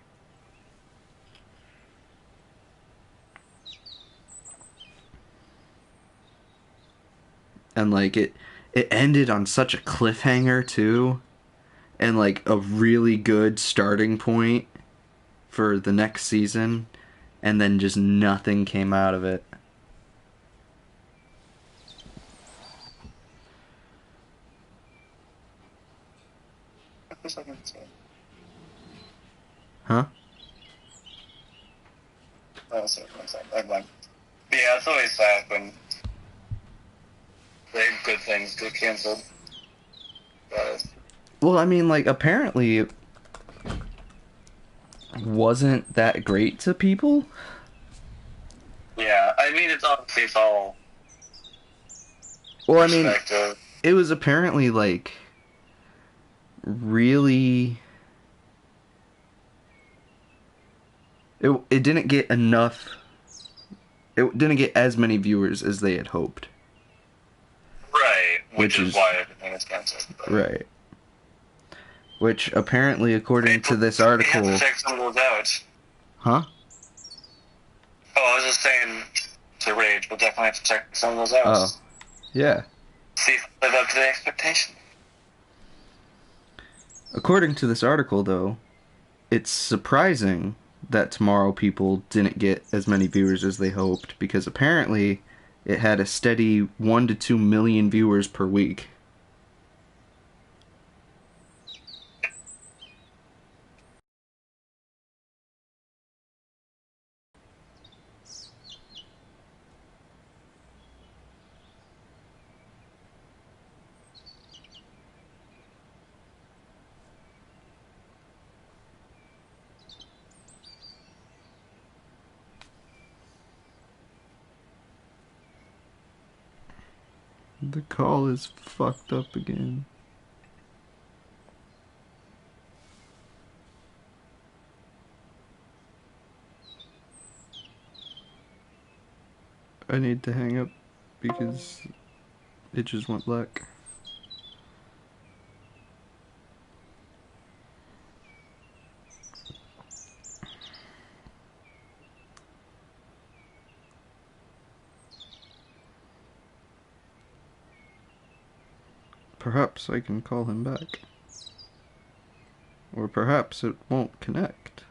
And, like, it ended on such a cliffhanger, too. And, like, a really good starting point for the next season. And then just nothing came out of it. Huh? Oh, sorry, one second. I'm blank. Yeah, it's always sad when the good things get canceled. But Well, I mean, like, apparently it wasn't that great to people. yeah, I mean, it's all Well, I mean, perspective. it was apparently, like, really... It didn't get enough... It didn't get as many viewers as they had hoped. Right, which is is why everything is canceled. But Right. Which, apparently, according to this we article... have to check some of those out. Huh? Oh, I was just saying to Rage, we'll definitely have to check some of those out. Oh. Yeah. See if they live up to the expectation. According to this article, though, it's surprising that Tomorrow People didn't get as many viewers as they hoped, because apparently it had a steady 1 to 2 million viewers per week. The call is fucked up again. I need to hang up because it just went black. Perhaps I can call him back. Or perhaps it won't connect.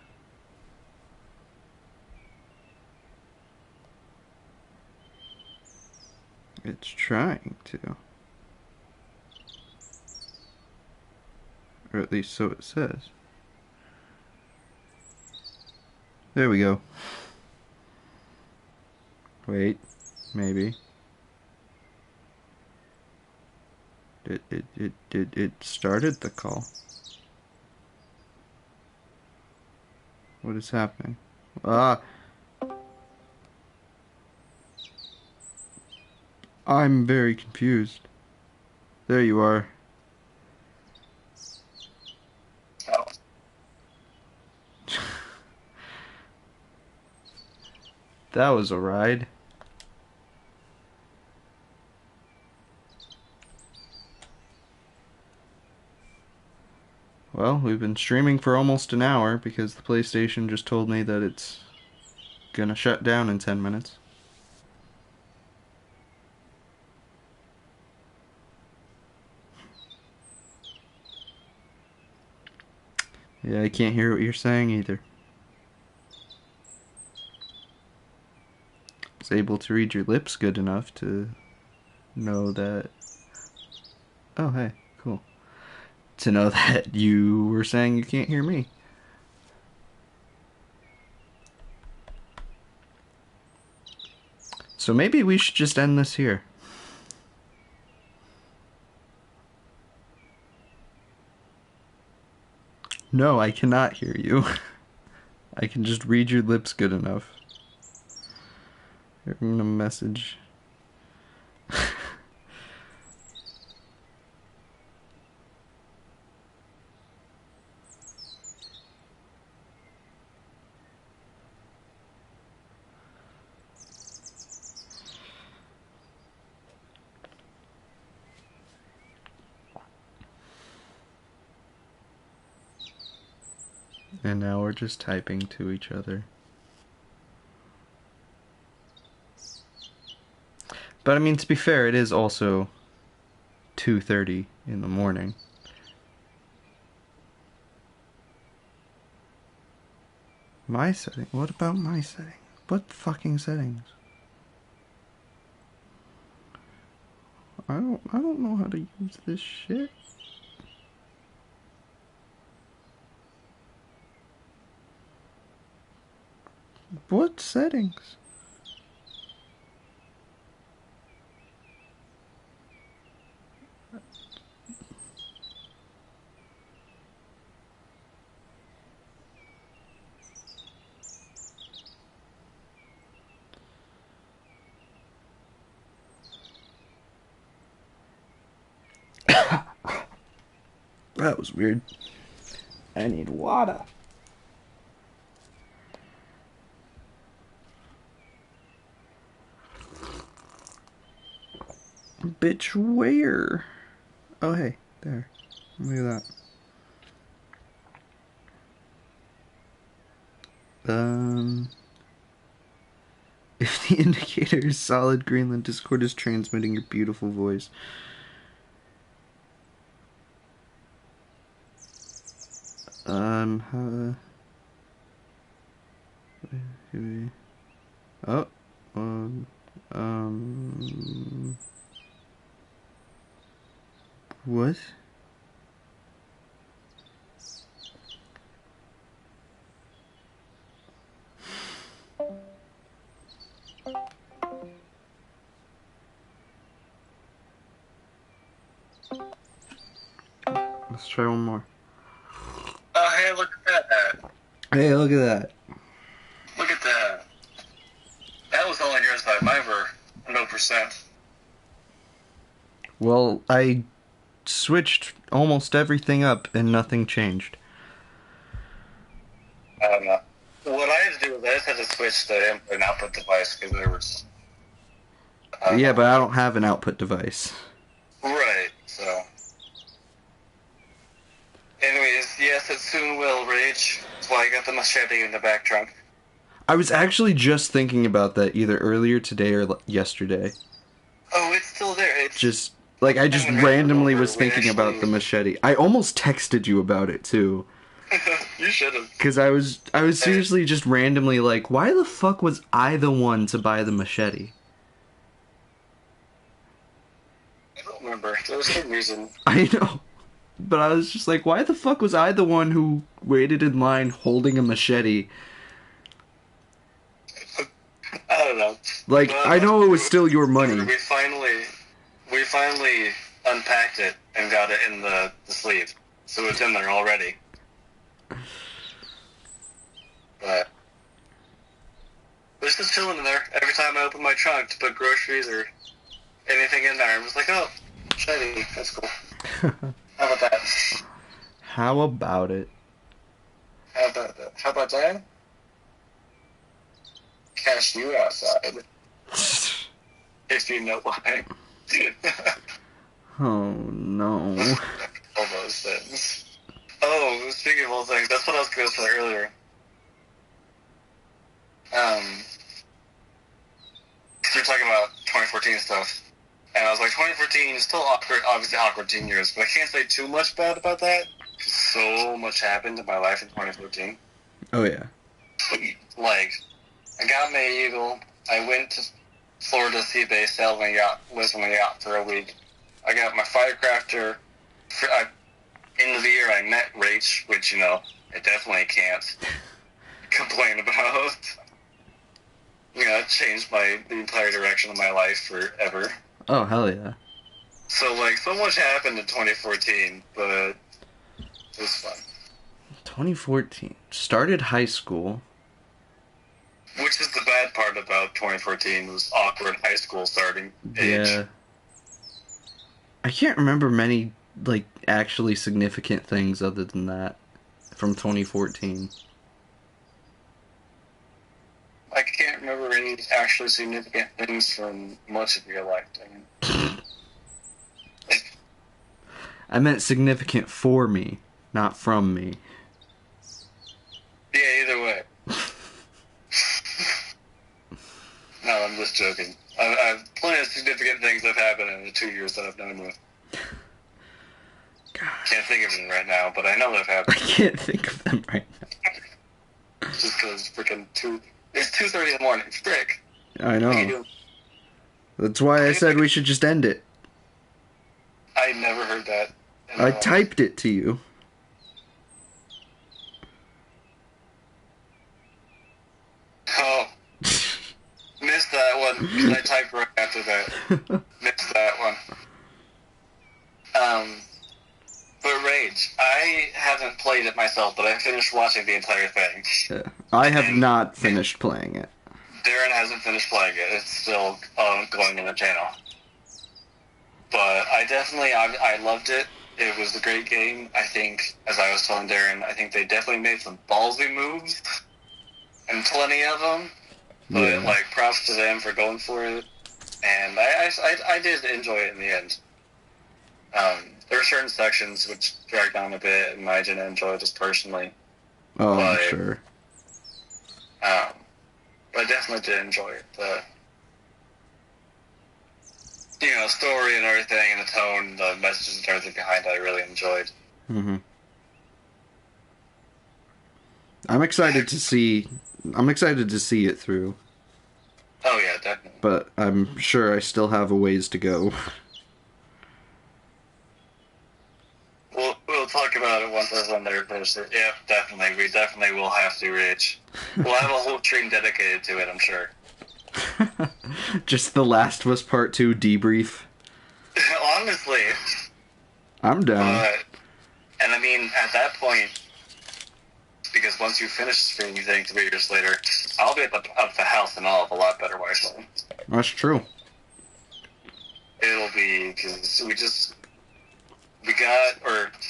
It's trying to. Or at least so it says. There we go. Wait, maybe. It started the call. What is happening? Ah! I'm very confused. There you are. Oh. That was a ride. Well, we've been streaming for almost an hour because the PlayStation just told me that it's gonna shut down in 10 minutes. Yeah, I can't hear what you're saying either. I was able to read your lips good enough to know that... Oh, hey, cool. To know that you were saying you can't hear me. So maybe we should just end this here. No, I cannot hear you. I can just read your lips good enough. I'm gonna message. And now we're just typing to each other. But I mean, to be fair, it is also 2:30 in the morning. My setting? What about my setting? What fucking settings? I don't know how to use this shit. What settings? That was weird. I need water. Bitch, where? Oh, hey, there. Look at that. If the indicator is solid green, then Discord is transmitting your beautiful voice. Oh, what? Let's try one more. Oh, hey, look at that. Hey, look at that. Look at that. That was all on your side. Mine were no percent. Well, I switched almost everything up and nothing changed. I don't know. What I had to do was I just had to switch the input and output device because there was... Yeah, but I don't have an output device. Right, so... Anyways, yes, it soon will rage. That's why I got the machete in the back trunk. I was actually just thinking about that either earlier today or yesterday. Oh, it's still there. It's just Like, I just And when we were randomly over, was thinking about the machete. I almost texted you about it, too. You should have. Because I was seriously just randomly like, why the fuck was I the one to buy the machete? I don't remember. There was some reason. I know. But I was just like, why the fuck was I the one who waited in line holding a machete? I don't know. Like, But, I know it was still your money. We finally unpacked it and got it in the sleeve. So it's in there already. But it's just chilling in there. Every time I open my trunk to put groceries or anything in there, I'm just like, oh, shiny. That's cool. How about that? How about it? How about that? How about that? Cash you outside. If you know why. Oh, no. All those things. Oh, speaking of all things, that's what I was going to say earlier. Because you're talking about 2014 stuff. And I was like, 2014 is still awkward, obviously awkward teen years, but I can't say too much bad about that. Because so much happened in my life in 2014. Oh, yeah. Like, I got my Eagle. I went to Florida Sea Base, sailed on a yacht, lived on a yacht for a week. I got my Firecrafter. End of the year, I met Rach, which, you know, I definitely can't complain about. You know, it changed the entire direction of my life forever. Oh, hell yeah. So, like, so much happened in 2014, but it was fun. 2014. Started high school. Which is the bad part about 2014 was awkward high school starting age. Yeah. I can't remember many, like, actually significant things other than that from 2014. I can't remember any actually significant things from much of your lifetime. I meant significant for me, not from me. Yeah, either way. No, I'm just joking. I've plenty of significant things that have happened in the 2 years that I've known you. God. Can't think of them right now, but I know they've I happened. can't think of them right now. Just because freaking it's 2:30 in the morning. Frick. I What are you know. doing? That's why I said we should just end it. I never heard that. in my I life. typed it to you. Oh. Missed that one, because I typed right after that. Missed that one. But Rage, I haven't played it myself, but I finished watching the entire thing. Yeah. I have not finished playing it. Darren hasn't finished playing it. It's still going in the channel. But I loved it. It was a great game. I think, as I was telling Darren, I think they definitely made some ballsy moves. And plenty of them. But, Yeah. like, props to them for going for it. And I did enjoy it in the end. There were certain sections which dragged on a bit, and I didn't enjoy just personally. Oh, I'm But, sure. But I definitely did enjoy it. The story and everything, and the tone, the messages and everything behind it, I really enjoyed. Mm-hmm. I'm excited to see it through, Oh yeah, definitely. but I'm sure I still have a ways to go. We'll talk about it once everyone there finishes it. Yeah, definitely. We definitely will have to reach. We'll have a whole stream dedicated to it, I'm sure. Just The Last of Us Part 2 debrief. Honestly. I'm down. And I mean, at that point, because once you finish streaming, you think 3 years later, I'll be at the house and I'll have a lot better Wi-Fi. That's true. It'll be, because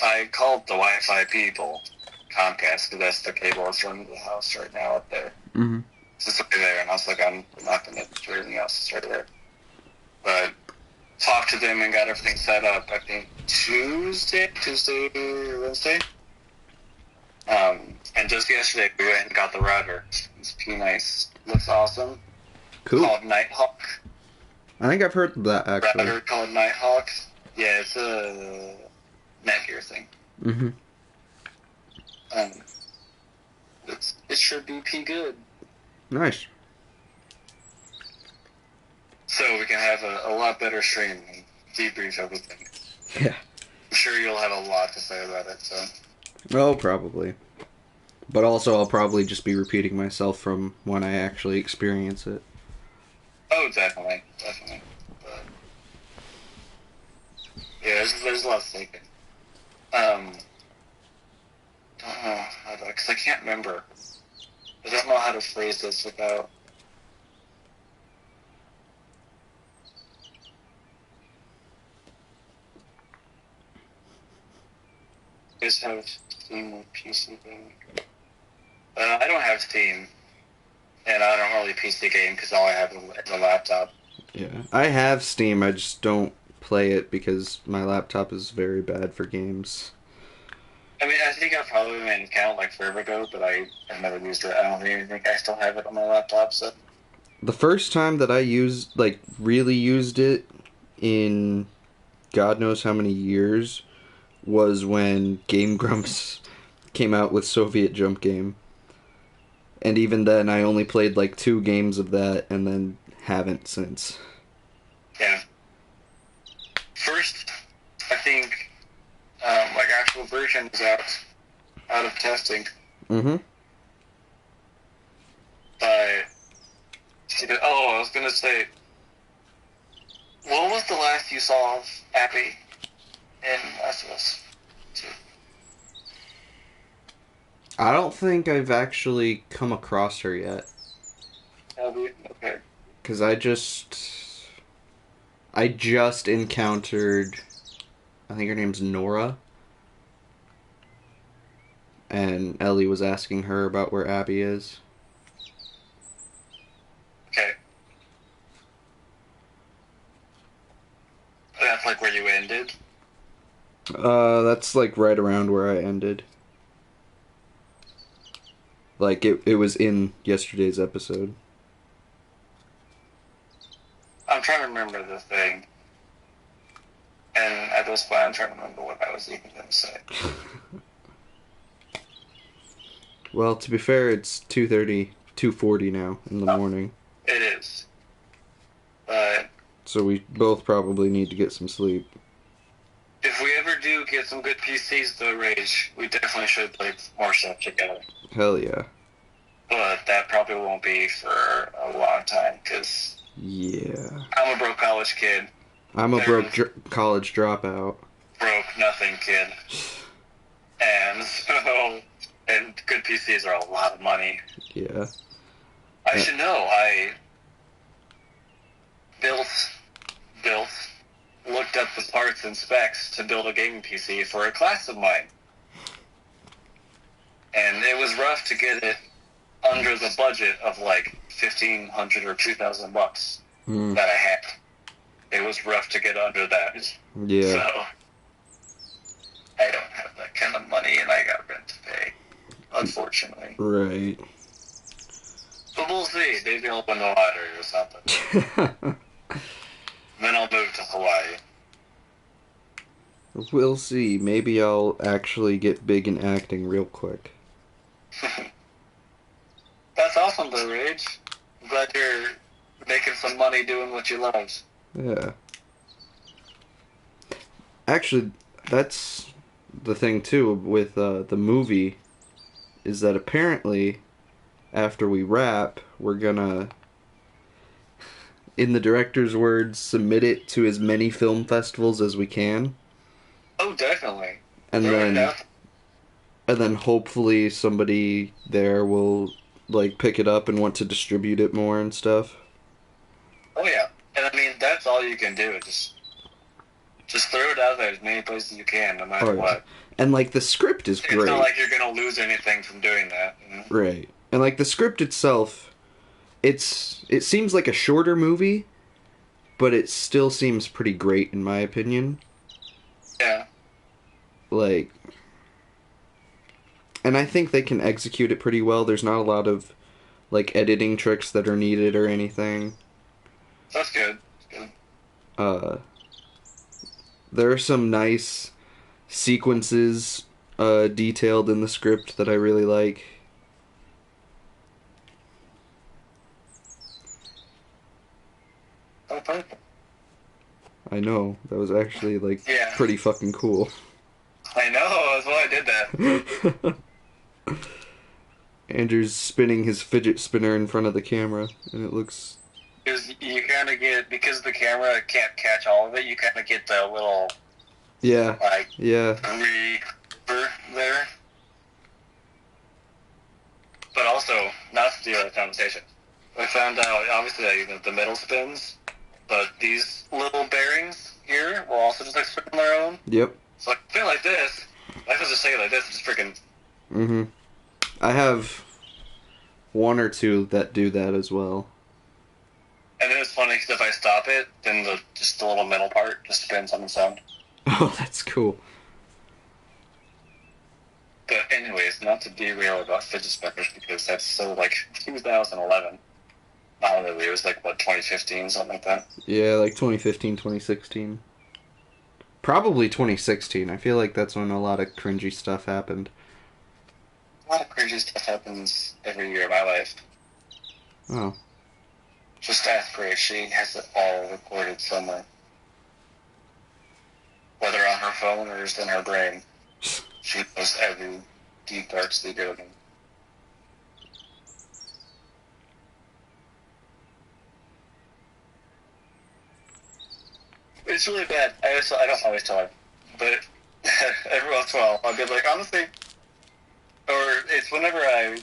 I called the Wi-Fi people, Comcast, because that's the cable that's running the house right now up there. Mm-hmm. So it's right there, and I was like, I'm not going to do anything else, it's right there. But talked to them and got everything set up, I think, Tuesday or Wednesday. And just yesterday, we went and got the router. It's pretty nice. Looks awesome. Cool. Called Nighthawk. I think I've heard of that, actually. Router called Nighthawk. Yeah, it's a Netgear thing. Mm-hmm. Um, it should be P good. Nice. So we can have a lot better stream and debrief everything. Yeah. I'm sure you'll have a lot to say about it, so. Oh, probably. But also, I'll probably just be repeating myself from when I actually experience it. Oh, definitely. Definitely. But, yeah, there's a lot of thinking. Don't know how to, because I can't remember. I don't know how to phrase this without. I just have Steam or PC game. I don't have Steam, and I don't really PC game because all I have is a laptop. Yeah. I have Steam, I just don't play it because my laptop is very bad for games. I mean, I think I probably made an account like forever ago, but I've never used it. I don't even think I still have it on my laptop, so. The first time that I used, like, really used it in God knows how many years was when Game Grumps came out with Soviet Jump Game. And even then, I only played like 2 games of that and then haven't since. Yeah. First, I think, like actual version is out of testing. Mm-hmm. But, I was gonna say, what was the last you saw of Abby in Last of Us 2? I don't think I've actually come across her yet. Abby? Okay. Because I just encountered, I think her name's Nora. And Ellie was asking her about where Abby is. Okay. That's like where you ended? That's like right around where I ended. Like, it was in yesterday's episode. I'm trying to remember the thing. And at this point, I'm trying to remember what I was even going to say. Well, to be fair, it's 2:30, 2:40 now in the morning. It is. But So we both probably need to get some sleep. if we ever do get some good PCs, though, Rage, we definitely should play more stuff together. Hell yeah. But that probably won't be for a long time, because Yeah. I'm a broke college kid. I'm a broke college dropout. Broke nothing kid. And so, and good PCs are a lot of money. Yeah. I should know. I looked up the parts and specs to build a gaming PC for a class of mine. And it was rough to get it under the budget of like $1,500 or $2,000 that I had. It was rough to get under that. Yeah. So, I don't have that kind of money and I got rent to pay, unfortunately. Right. But we'll see. Maybe I'll win the lottery or something. Then I'll move to Hawaii. We'll see. Maybe I'll actually get big in acting real quick. That's awesome though, Rage. I'm glad you're making some money doing what you love. Yeah. Actually, that's the thing too with the movie, is that apparently after we wrap, we're gonna, in the director's words, submit it to as many film festivals as we can. Oh, definitely. And then hopefully somebody there will like pick it up and want to distribute it more and stuff. Oh yeah. And I mean, that's all you can do. Just throw it out there as many places as you can, no matter what. And like the script is great. It's not like you're gonna lose anything from doing that. You know? Right. And like the script itself, it seems like a shorter movie, but it still seems pretty great in my opinion. Yeah. Like, and I think they can execute it pretty well. There's not a lot of like editing tricks that are needed or anything. That's good. That's good. There are some nice sequences detailed in the script that I really like. Oh, perfect. I know, that was actually, like, Yeah, pretty fucking cool. I know. That's why I did that. Andrew's spinning his fidget spinner in front of the camera, and it looks... Because you kind of get, because the camera can't catch all of it, you kind of get the little, Yeah, like, yeah. reverb there. But also, not to do the conversation. I found out, obviously, that, the middle spins, but these little bearings here will also just like spin on their own. Yep. So I feel like this. I could just take it like this and just freaking. Mm-hmm. I have one or two that do that as well. And then it's funny because if I stop it, then just the little middle part just spins on its own. Oh, that's cool. But anyways, not to derail about fidget spinners because that's so like 2011. Not really. It was like what 2015, something like that. Yeah, like 2015, 2016. Probably 2016. I feel like that's when a lot of cringy stuff happened. A lot of crazy stuff happens every year of my life. Oh. Just ask Grace. She has it all recorded somewhere. Whether on her phone or just in her brain. She knows every deep, dark secret of me. It's really bad. I don't always tell her. But every once in a while, I'll be like, honestly... Or it's whenever I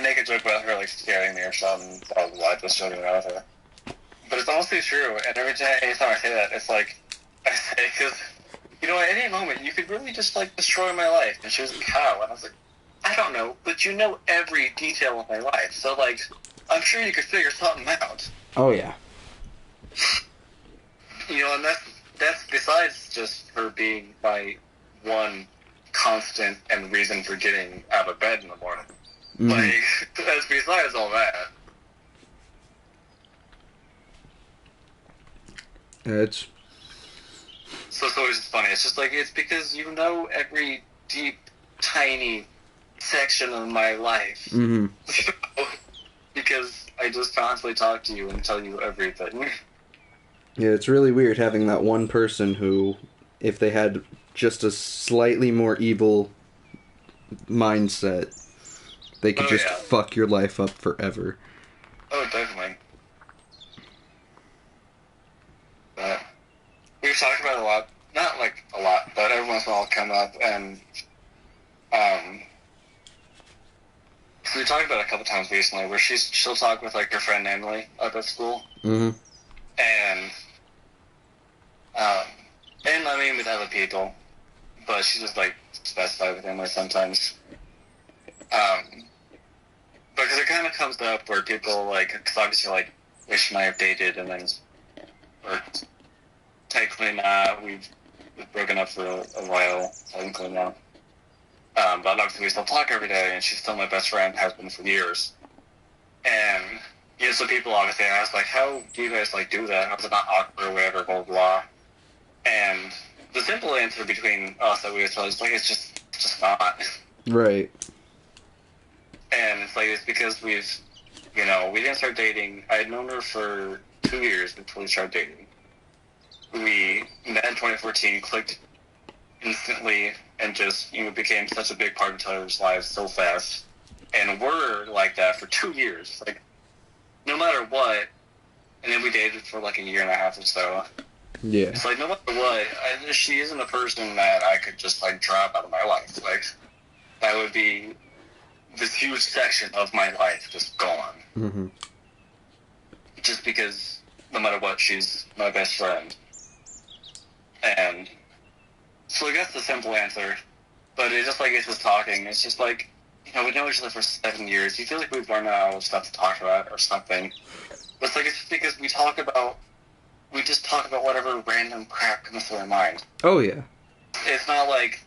make a joke about her, like, scaring me or something. I'll lie just joking around with her. But it's honestly true. And anytime I say that, it's like... I say, because... You know, at any moment, you could really just, like, destroy my life. And she was like, how? And I was like, I don't know, but you know every detail of my life. So, like, I'm sure you could figure something out. Oh, yeah. You know, and that's besides just her being my one constant and reason for getting out of bed in the morning. Mm-hmm. Like, that's besides all that. It's... So it's always funny. It's just like, it's because you know every deep, tiny section of my life. Mm-hmm. Because I just constantly talk to you and tell you everything. Yeah, it's really weird having that one person who, if they had just a slightly more evil mindset, they could just fuck your life up forever. Oh, definitely. But we've talked about it a lot. Not like a lot, but every once in a while it'll come up, and so we talked about it a couple times recently, where she'll talk with like her friend Emily up at school, Mm-hmm. and I mean with other people, but she just like specify with Emily sometimes. Because it kind of comes up where people like, because obviously like Wish and I have dated, and then or technically not. We've broken up for a while, technically now. But obviously we still talk every day, and she's still my best friend, has been for years. And, you know, so people obviously ask, like, how do you guys, like, do that? How is it not awkward or whatever, blah, blah. And the simple answer between us that we always tell is, like, it's just not. Right. And it's like, it's because we didn't start dating. I had known her for 2 years before we started dating. We met in 2014, clicked instantly, and just, became such a big part of each other's lives so fast. And we're like that for 2 years. Like, no matter what, and then we dated for like a year and a half or so. Yeah. It's like, no matter what, she isn't a person that I could just, like, drop out of my life. Like, that would be this huge section of my life just gone. Mm-hmm. Just because, no matter what, she's my best friend. And so I guess the simple answer, but it's just like, it's just talking. It's just like, we know each other for 7 years. You feel like we've learned all the stuff to talk about or something. But it's like, it's just because we just talk about whatever random crap comes to our mind. Oh, yeah. It's not like,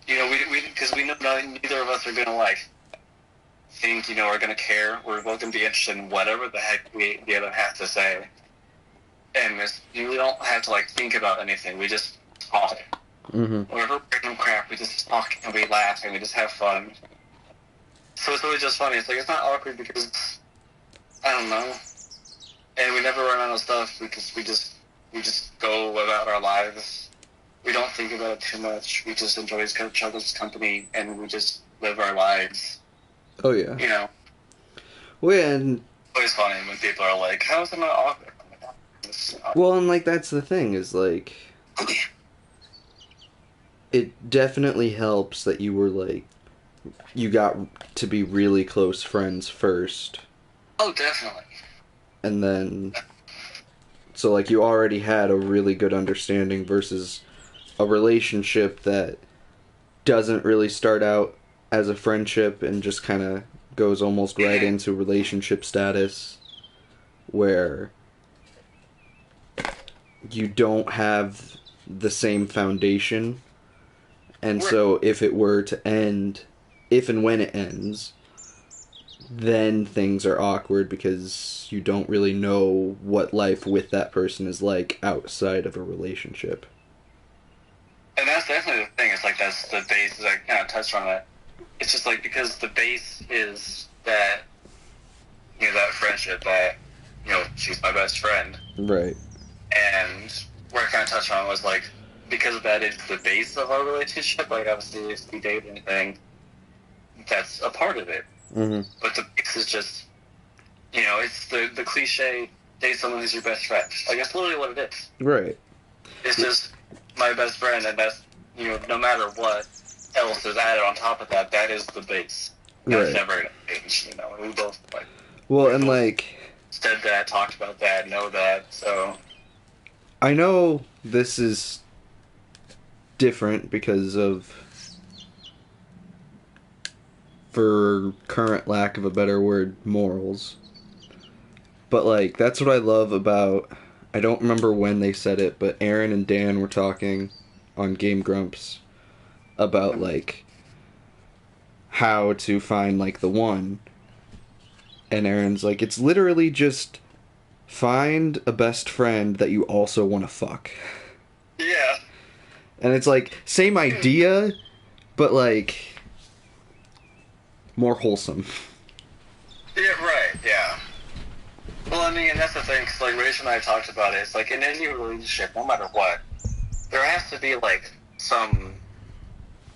because we know neither of us are going to, like, think, are going to care. We're both going to be interested in whatever the heck the other has to say. and you don't have to like think about anything. We just talk. Mm-hmm. Whatever random crap, we just talk and we laugh and we just have fun. So it's always just funny. It's like it's not awkward because I don't know, and we never run out of stuff because we just go about our lives. We don't think about it too much. We just enjoy each other's company and we just live our lives. Oh yeah. You know. Well, yeah, and It's always funny when people are like, "How is it not awkward?" I'm like, well, and like that's the thing is like, it definitely helps that you were like, you got to be really close friends first, oh, definitely. and then, so like you already had a really good understanding versus a relationship that doesn't really start out as a friendship and just kind of goes almost right into relationship status, where you don't have the same foundation. And so if it were to end, if and when it ends, then things are awkward because you don't really know what life with that person is like outside of a relationship. And that's definitely the thing. It's like that's the base. I kind of touched on it. It's just like because the base is that that friendship that she's my best friend, Right. and where I kind of touched on was like because that is the base of our relationship. Like obviously, if we date anything, that's a part of it. Mm-hmm. But the base is just it's the cliche date someone who's your best friend. Like that's literally what it is. Right. It's just my best friend, and that's no matter what else is added on top of that, that is the base. That's never gonna change. And we both well, and like said that, talked about that, know that. So I know this is different because of, for current lack of a better word, morals. But like that's what I love about, I don't remember when they said it, but Aaron and Dan were talking on Game Grumps about like how to find like the one. And Aaron's like, it's literally just find a best friend that you also want to fuck. yeah. And it's like same idea, but like more wholesome. Yeah, right, yeah. Well, I mean, and that's the thing, because, like, Rachel and I talked about it. It's like, in any relationship, no matter what, there has to be, like, some,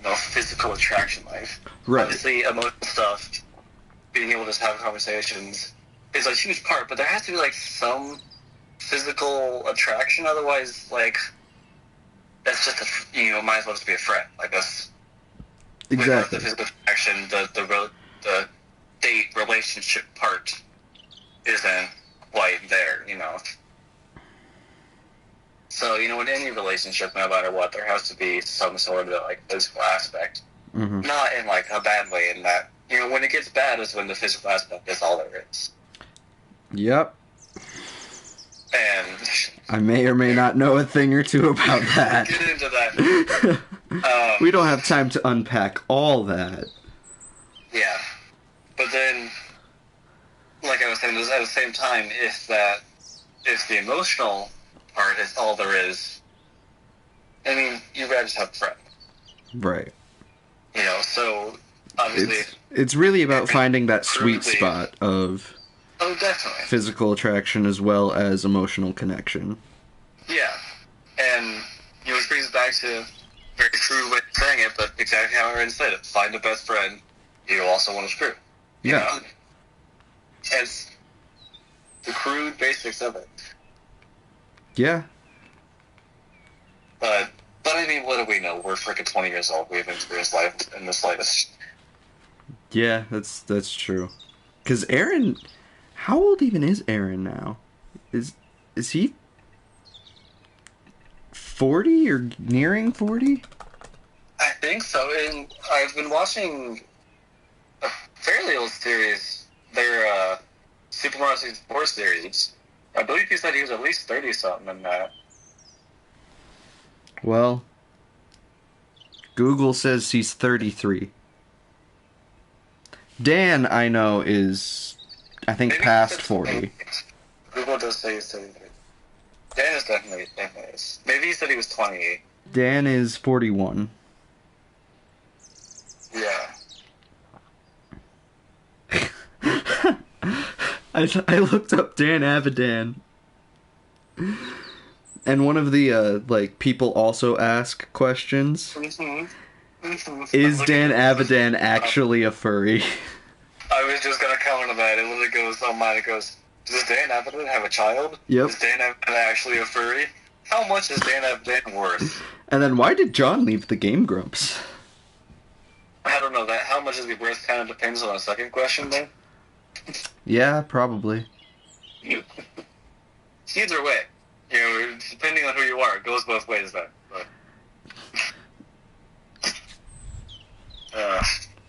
physical attraction, like, Right. obviously, emotional stuff, being able to just have conversations is a huge part, but there has to be, like, some physical attraction, otherwise, like, that's just might as well just be a friend. Like, that's... Exactly. The physical attraction, the date relationship part isn't quite there, So, in any relationship, no matter what, there has to be some sort of, like, physical aspect. Mm-hmm. Not in, like, a bad way, in that, when it gets bad is when the physical aspect is all there is. Yep. And... I may or may not know a thing or two about that. Get into that. We don't have time to unpack all that. Yeah. But then, like I was saying, at the same time, if the emotional part is all there is, I mean, you'd rather just have a friend. Right. So, obviously... It's really about finding that sweet spot of... Oh, definitely. Physical attraction as well as emotional connection. Yeah. And, which brings back to very true way of saying it, but exactly how Aaron said it. Find a best friend you also want to screw. Yeah. It's the crude basics of it. Yeah. But I mean, what do we know? We're freaking 20 years old. We haven't experienced life in the slightest. Yeah, that's true. Because Aaron... How old even is Aaron now? Is he 40 or nearing 40? I think so. And I've been watching a fairly old series. Their Super Mario 64 series. I believe he said he was at least 30-something in that. Well, Google says he's 33. Dan, I know, is... I think Maybe past 40. Google does say he's 33. Dan is definitely is. Maybe he said he was 28. Dan is 41. Yeah. I looked up Dan Avidan, and one of the like people also ask questions is Dan Avidan actually a furry? I was just gonna comment on that. It literally goes on mine. It goes, does Dan Avidan have a child? Yep. Is Dan Avidan actually a furry? How much is Dan Avidan worth? And then why did John leave the Game Grumps? I don't know that. How much is he worth kind of depends on the second question, then. Yeah, probably. Either way, you know, depending on who you are, it goes both ways. Then. But,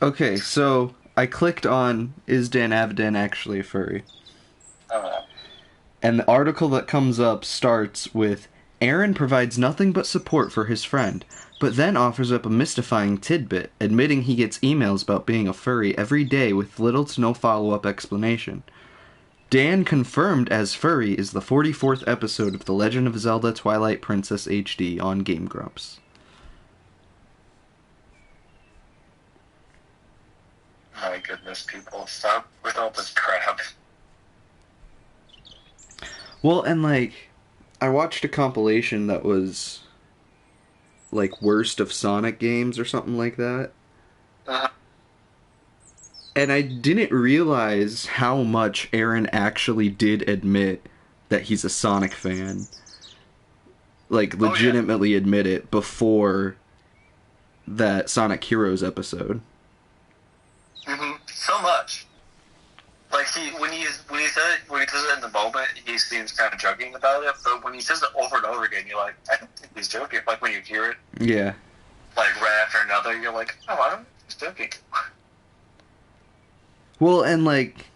Okay, so I clicked on is Dan Avidan actually a furry? I don't know. And the article that comes up starts with Aaron provides nothing but support for his friend, but then offers up a mystifying tidbit, admitting he gets emails about being a furry every day with little to no follow-up explanation. Dan confirmed as furry is the 44th episode of The Legend of Zelda Twilight Princess HD on Game Grumps. My goodness, people, stop with all this crap. Well, and like, I watched a compilation that was like worst of Sonic games or something like that. And I didn't realize how much Aaron actually did admit that he's a Sonic fan. Like, legitimately admit it before that Sonic Heroes episode. So much. Like when he says it in the moment, he seems kind of joking about it. But when he says it over and over again, you're like, I don't think he's joking. Like when you hear it, Yeah. like right after another, you're like, oh, I don't think he's joking. Well, and like,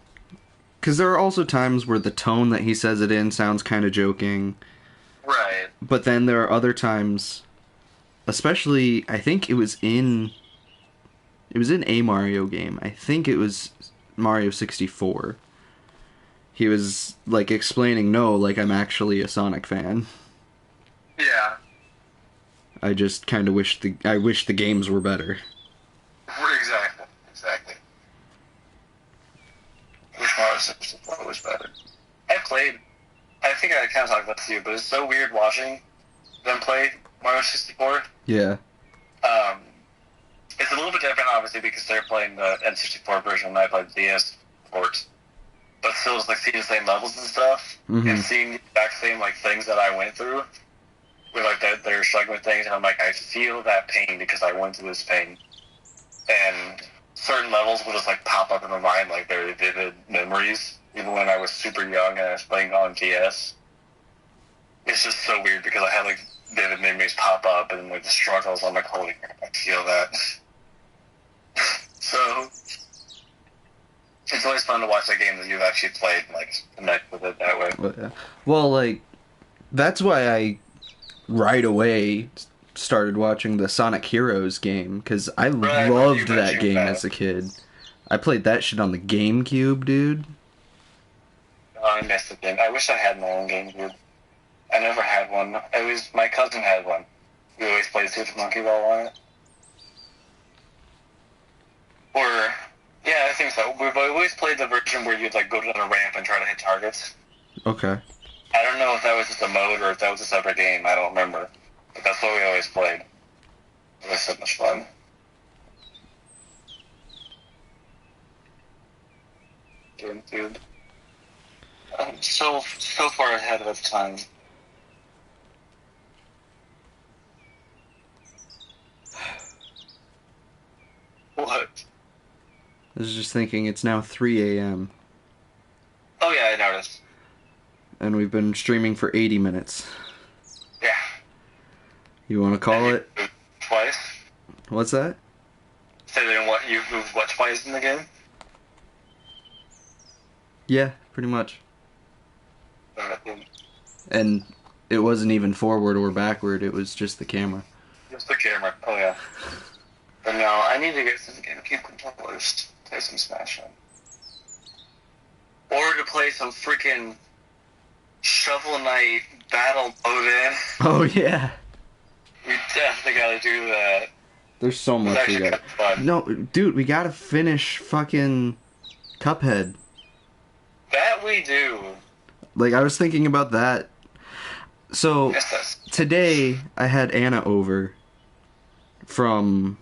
because there are also times where the tone that he says it in sounds kind of joking. Right. But then there are other times, especially, I think it was in a Mario game. I think it was Mario 64. He was, like, explaining, no, like, I'm actually a Sonic fan. Yeah. I just kind of wish the games were better. Exactly. I wish Mario 64 was better. I think I kind of talked about this to you, but it's so weird watching them play Mario 64. Yeah. It's a little bit different, obviously, because they're playing the N64 version and I played the DS port. But still, it's like seeing the same levels and stuff, and seeing the exact same like things that I went through, with like they're struggling with things, and I'm like, I feel that pain because I went through this pain, and certain levels will just like pop up in my mind, like very vivid memories, even when I was super young and I was playing on DS. It's just so weird because I had like vivid memories pop up, and like the struggles, I'm like, holy crap, I feel that. So it's always fun to watch a game that you've actually played and like connect with it that way. Well, like, that's why I right away started watching the Sonic Heroes game, because I loved that game as a kid. I played that shit on the GameCube, dude. Oh, I missed the game. I wish I had my own GameCube. I never had one. My cousin had one. We always played Super Monkey Ball on it. Or, yeah, I think so. We've always played the version where you'd like go down a ramp and try to hit targets. Okay. I don't know if that was just a mode or if that was a separate game. I don't remember. But that's what we always played. It was so much fun. GameCube. So far ahead of its time. What? I was just thinking it's now 3 a.m. Oh yeah, I noticed. And we've been streaming for 80 minutes. Yeah. You want to call it? Twice? What's that? Say they what you've moved what twice in the game? Yeah, pretty much. And it wasn't even forward or backward, it was just the camera. Just the camera, oh yeah. But no, I need to get some GameCube controllers to play some Smash on. Or to play some freaking Shovel Knight Battle Odin. Oh yeah. We definitely gotta do that. There's so It's much we actually got. kind of fun. No, dude, we gotta finish fucking Cuphead. That we do. Like, I was thinking about that. So, Yes. today, I had Anna over from,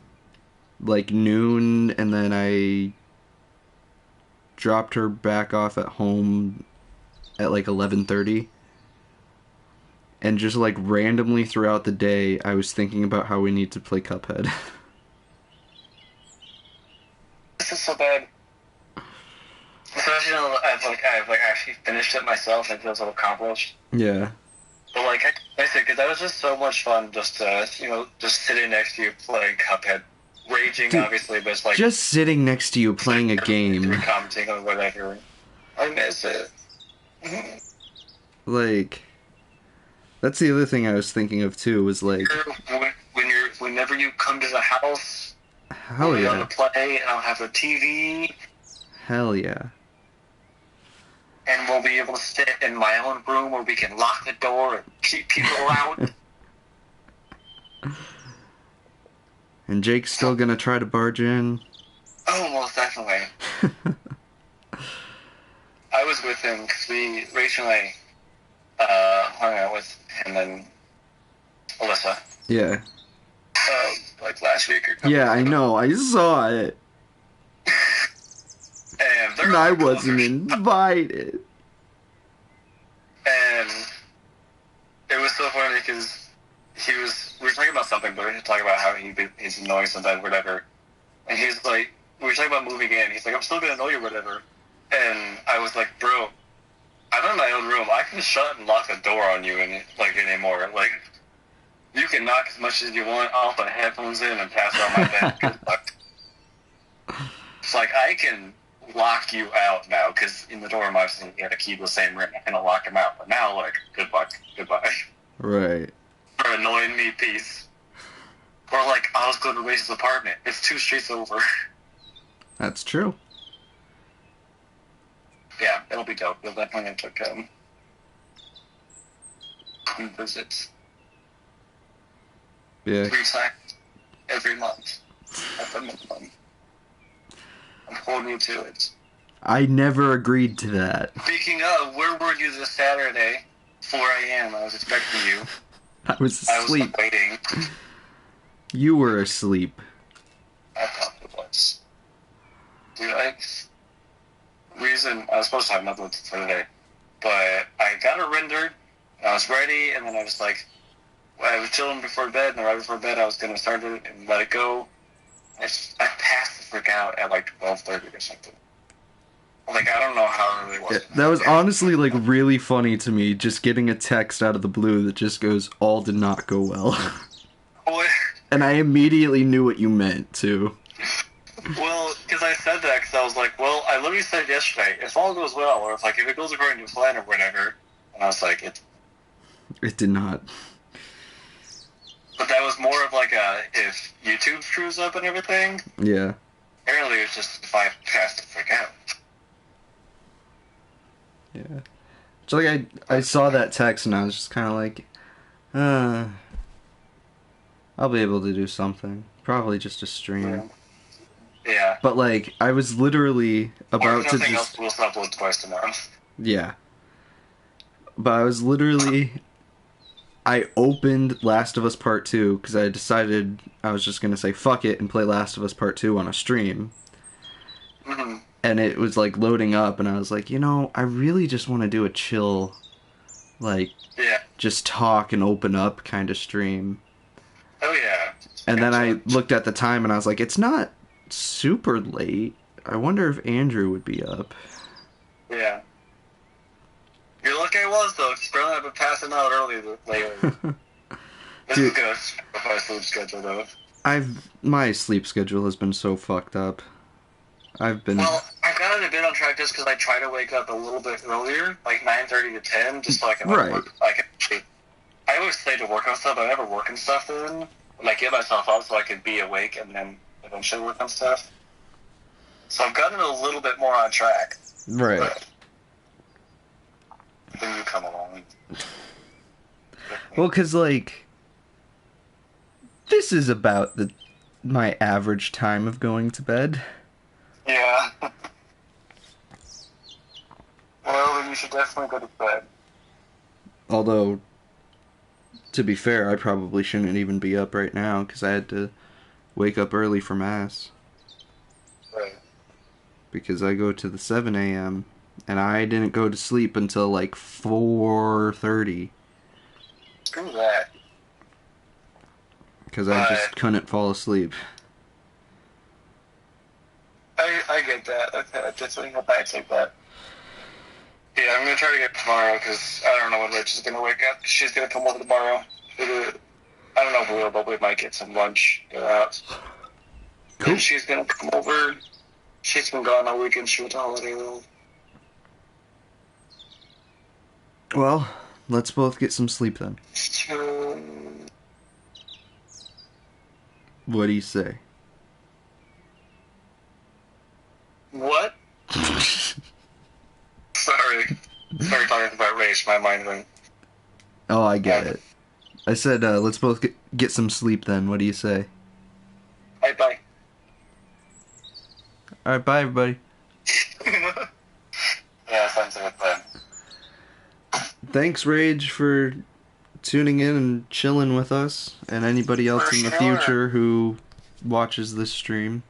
like, noon, and then I dropped her back off at home at, like, 11:30. And just, like, randomly throughout the day, I was thinking about how we need to play Cuphead. This is so bad. Especially though I've actually finished it myself and it feels so accomplished. Yeah. But like I said, because that was just so much fun, just just sitting next to you playing Cuphead, raging Dude, obviously, but it's like just sitting next to you playing a game. commenting on whatever. I miss it. Like, that's the other thing I was thinking of too, was like, Whenever you come to the house, hell we'll be able yeah. to play, and I'll have a TV, Hell yeah. and we'll be able to sit in my own room where we can lock the door and keep people out. And Jake's still gonna try to barge in. Oh, most definitely. I was with him because we recently hung out with him and Alyssa. Yeah. Like last week or couple Yeah, I weeks ago. know. I saw it. And And I wasn't invited. And it was so funny because we were talking about something, but we were talking about how he's annoying sometimes, whatever. And he's like, we were talking about moving in. He's like, I'm still gonna annoy you, whatever. And I was like, bro, I'm in my own room. I can shut and lock the door on you anymore. Like, you can knock as much as you want. I'll put headphones in and pass out my bed. Good luck. It's like I can lock you out now because in the dorm obviously he had a key to the same room. I can lock him out, but now like good luck, goodbye. Right. For annoying me, peace. Or like I'll just go to Rachel's apartment. It's 2 streets over. That's true. Yeah, it'll be dope. You'll definitely have to come and visit Yeah. 3 times every month at the minimum. I'm holding you to it. I never agreed to that. Speaking of, where were you this Saturday? 4 a.m. I was expecting you. I was asleep. I was waiting. You were asleep. I thought it was. Dude, reason I was supposed to have another one for today, but I got it rendered. I was ready, and then I was like, I was chilling before bed, and right before bed, I was gonna start it and let it go. I passed the frick out at like 12:30 or something. Like I don't know how it really was. Yeah, that was honestly like really funny to me, just getting a text out of the blue that just goes, "All did not go well." Well, And I immediately knew what you meant too. well, because I said that because I was like, well, I literally said yesterday, if all goes well, or if it goes according to plan or whatever, and I was like, It did not. But that was more of like if YouTube screws up and everything. Yeah. Apparently, it's just if I passed the frick out. Yeah. So like I saw that text and I was just kind of like, I'll be able to do something. Probably just a stream. Yeah. But like I was literally about to nothing just else, we'll upload twice tomorrow. yeah. But I was literally I opened Last of Us Part 2 because I decided I was just gonna say fuck it and play Last of Us Part 2 on a stream. Mm-hmm. And it was like loading up and I was like, I really just want to do a chill, like, just talk and open up kind of stream. Oh yeah. And then I looked at the time and I was like, it's not super late. I wonder if Andrew would be up. Yeah. You're lucky I was though, because apparently I've been passing out lately. This is good with my sleep schedule though. My sleep schedule has been so fucked up. Well, I've got it a bit on track just because I try to wake up a little bit earlier, like 9:30 to 10, just so I can work. I always say to work on stuff, I never work on stuff then. Like get myself up so I could be awake and then eventually work on stuff. So I've gotten a little bit more on track. Right. But then you come along. Well, because, like, this is about my average time of going to bed. Yeah. Well, then you should definitely go to bed. Although, to be fair, I probably shouldn't even be up right now because I had to wake up early for Mass. Right. Because I go to the 7 a.m. and I didn't go to sleep until like 4:30 Screw that. because I just couldn't fall asleep. I get that. I definitely hope I take that. Yeah, I'm gonna try to get tomorrow because I don't know when Rich is gonna wake up. She's gonna come over tomorrow. I don't know if we will, but we might get some lunch. Go out. Cool. And she's gonna come over. She's been gone all weekend. She went to holiday room. Well, let's both get some sleep then. What do you say? What? Sorry talking about race. My mind went. Oh, I get it. I said, let's both get some sleep then. What do you say? Bye. Alright, bye everybody. Yeah, sounds like a plan. Thanks, Rage, for tuning in and chilling with us, and anybody else in the future who watches this stream.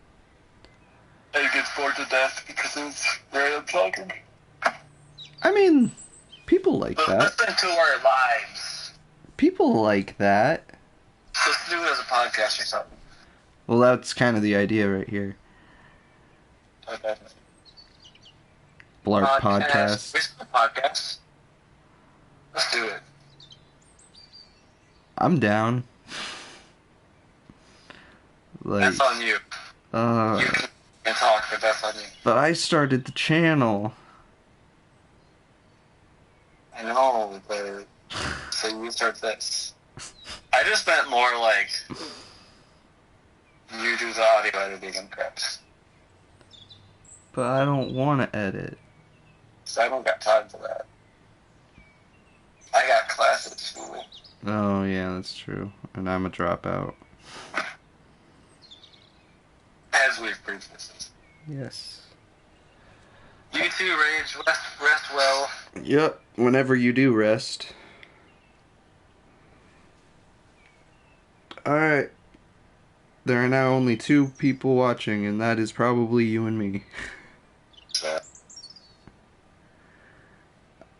It gets bored to death because it's random talking. I mean, people like that. Listen to our lives. People like that. Let's do it as a podcast or something. Well, that's kind of the idea right here. Okay. Blarp podcast. We still podcast. Let's do it. I'm down. Like, that's on you. You can talk, but that's on you. But I started the channel. I know, but so you start this. I just meant more like you do the audio editing and crap. But I don't want to edit. So I don't got time for that. I got class at school. Oh, yeah, that's true. And I'm a dropout. As we've previously. Yes. You too, Rage. Rest well. Yep, whenever you do rest. Alright. There are now only 2 people watching, and that is probably you and me.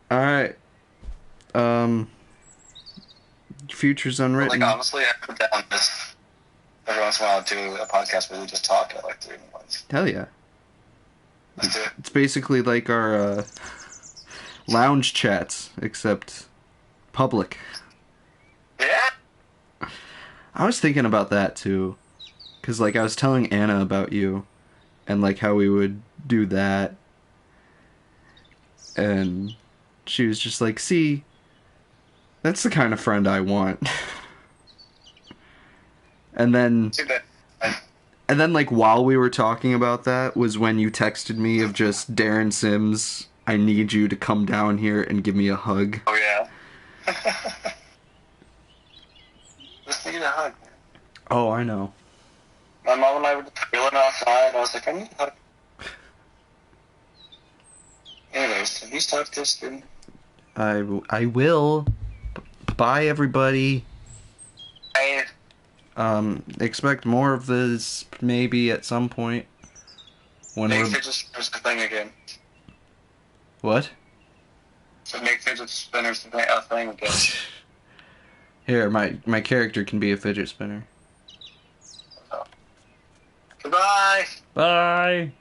Alright. Future's unwritten. Like, honestly, I put down this every once in a while do a podcast where we just talk at like 3 in the morning. Hell yeah. Let's do it. It's basically like our lounge chats, except public. Yeah? I was thinking about that too. Because, like, I was telling Anna about you, and, like, how we would do that. And she was just like, see, that's the kind of friend I want. And then, like, while we were talking about that was when you texted me of just, Darren Sims, I need you to come down here and give me a hug. Oh, yeah? Just need a hug, man. Oh, I know. My mom and I were just chilling outside. I was like, I need a hug. Anyways, have you stopped this thing? I will. Bye, everybody. Bye. Expect more of this maybe at some point. When Make we're... fidget spinners a thing again. What? So make fidget spinners a thing again. Here, my character can be a fidget spinner. Goodbye. Bye.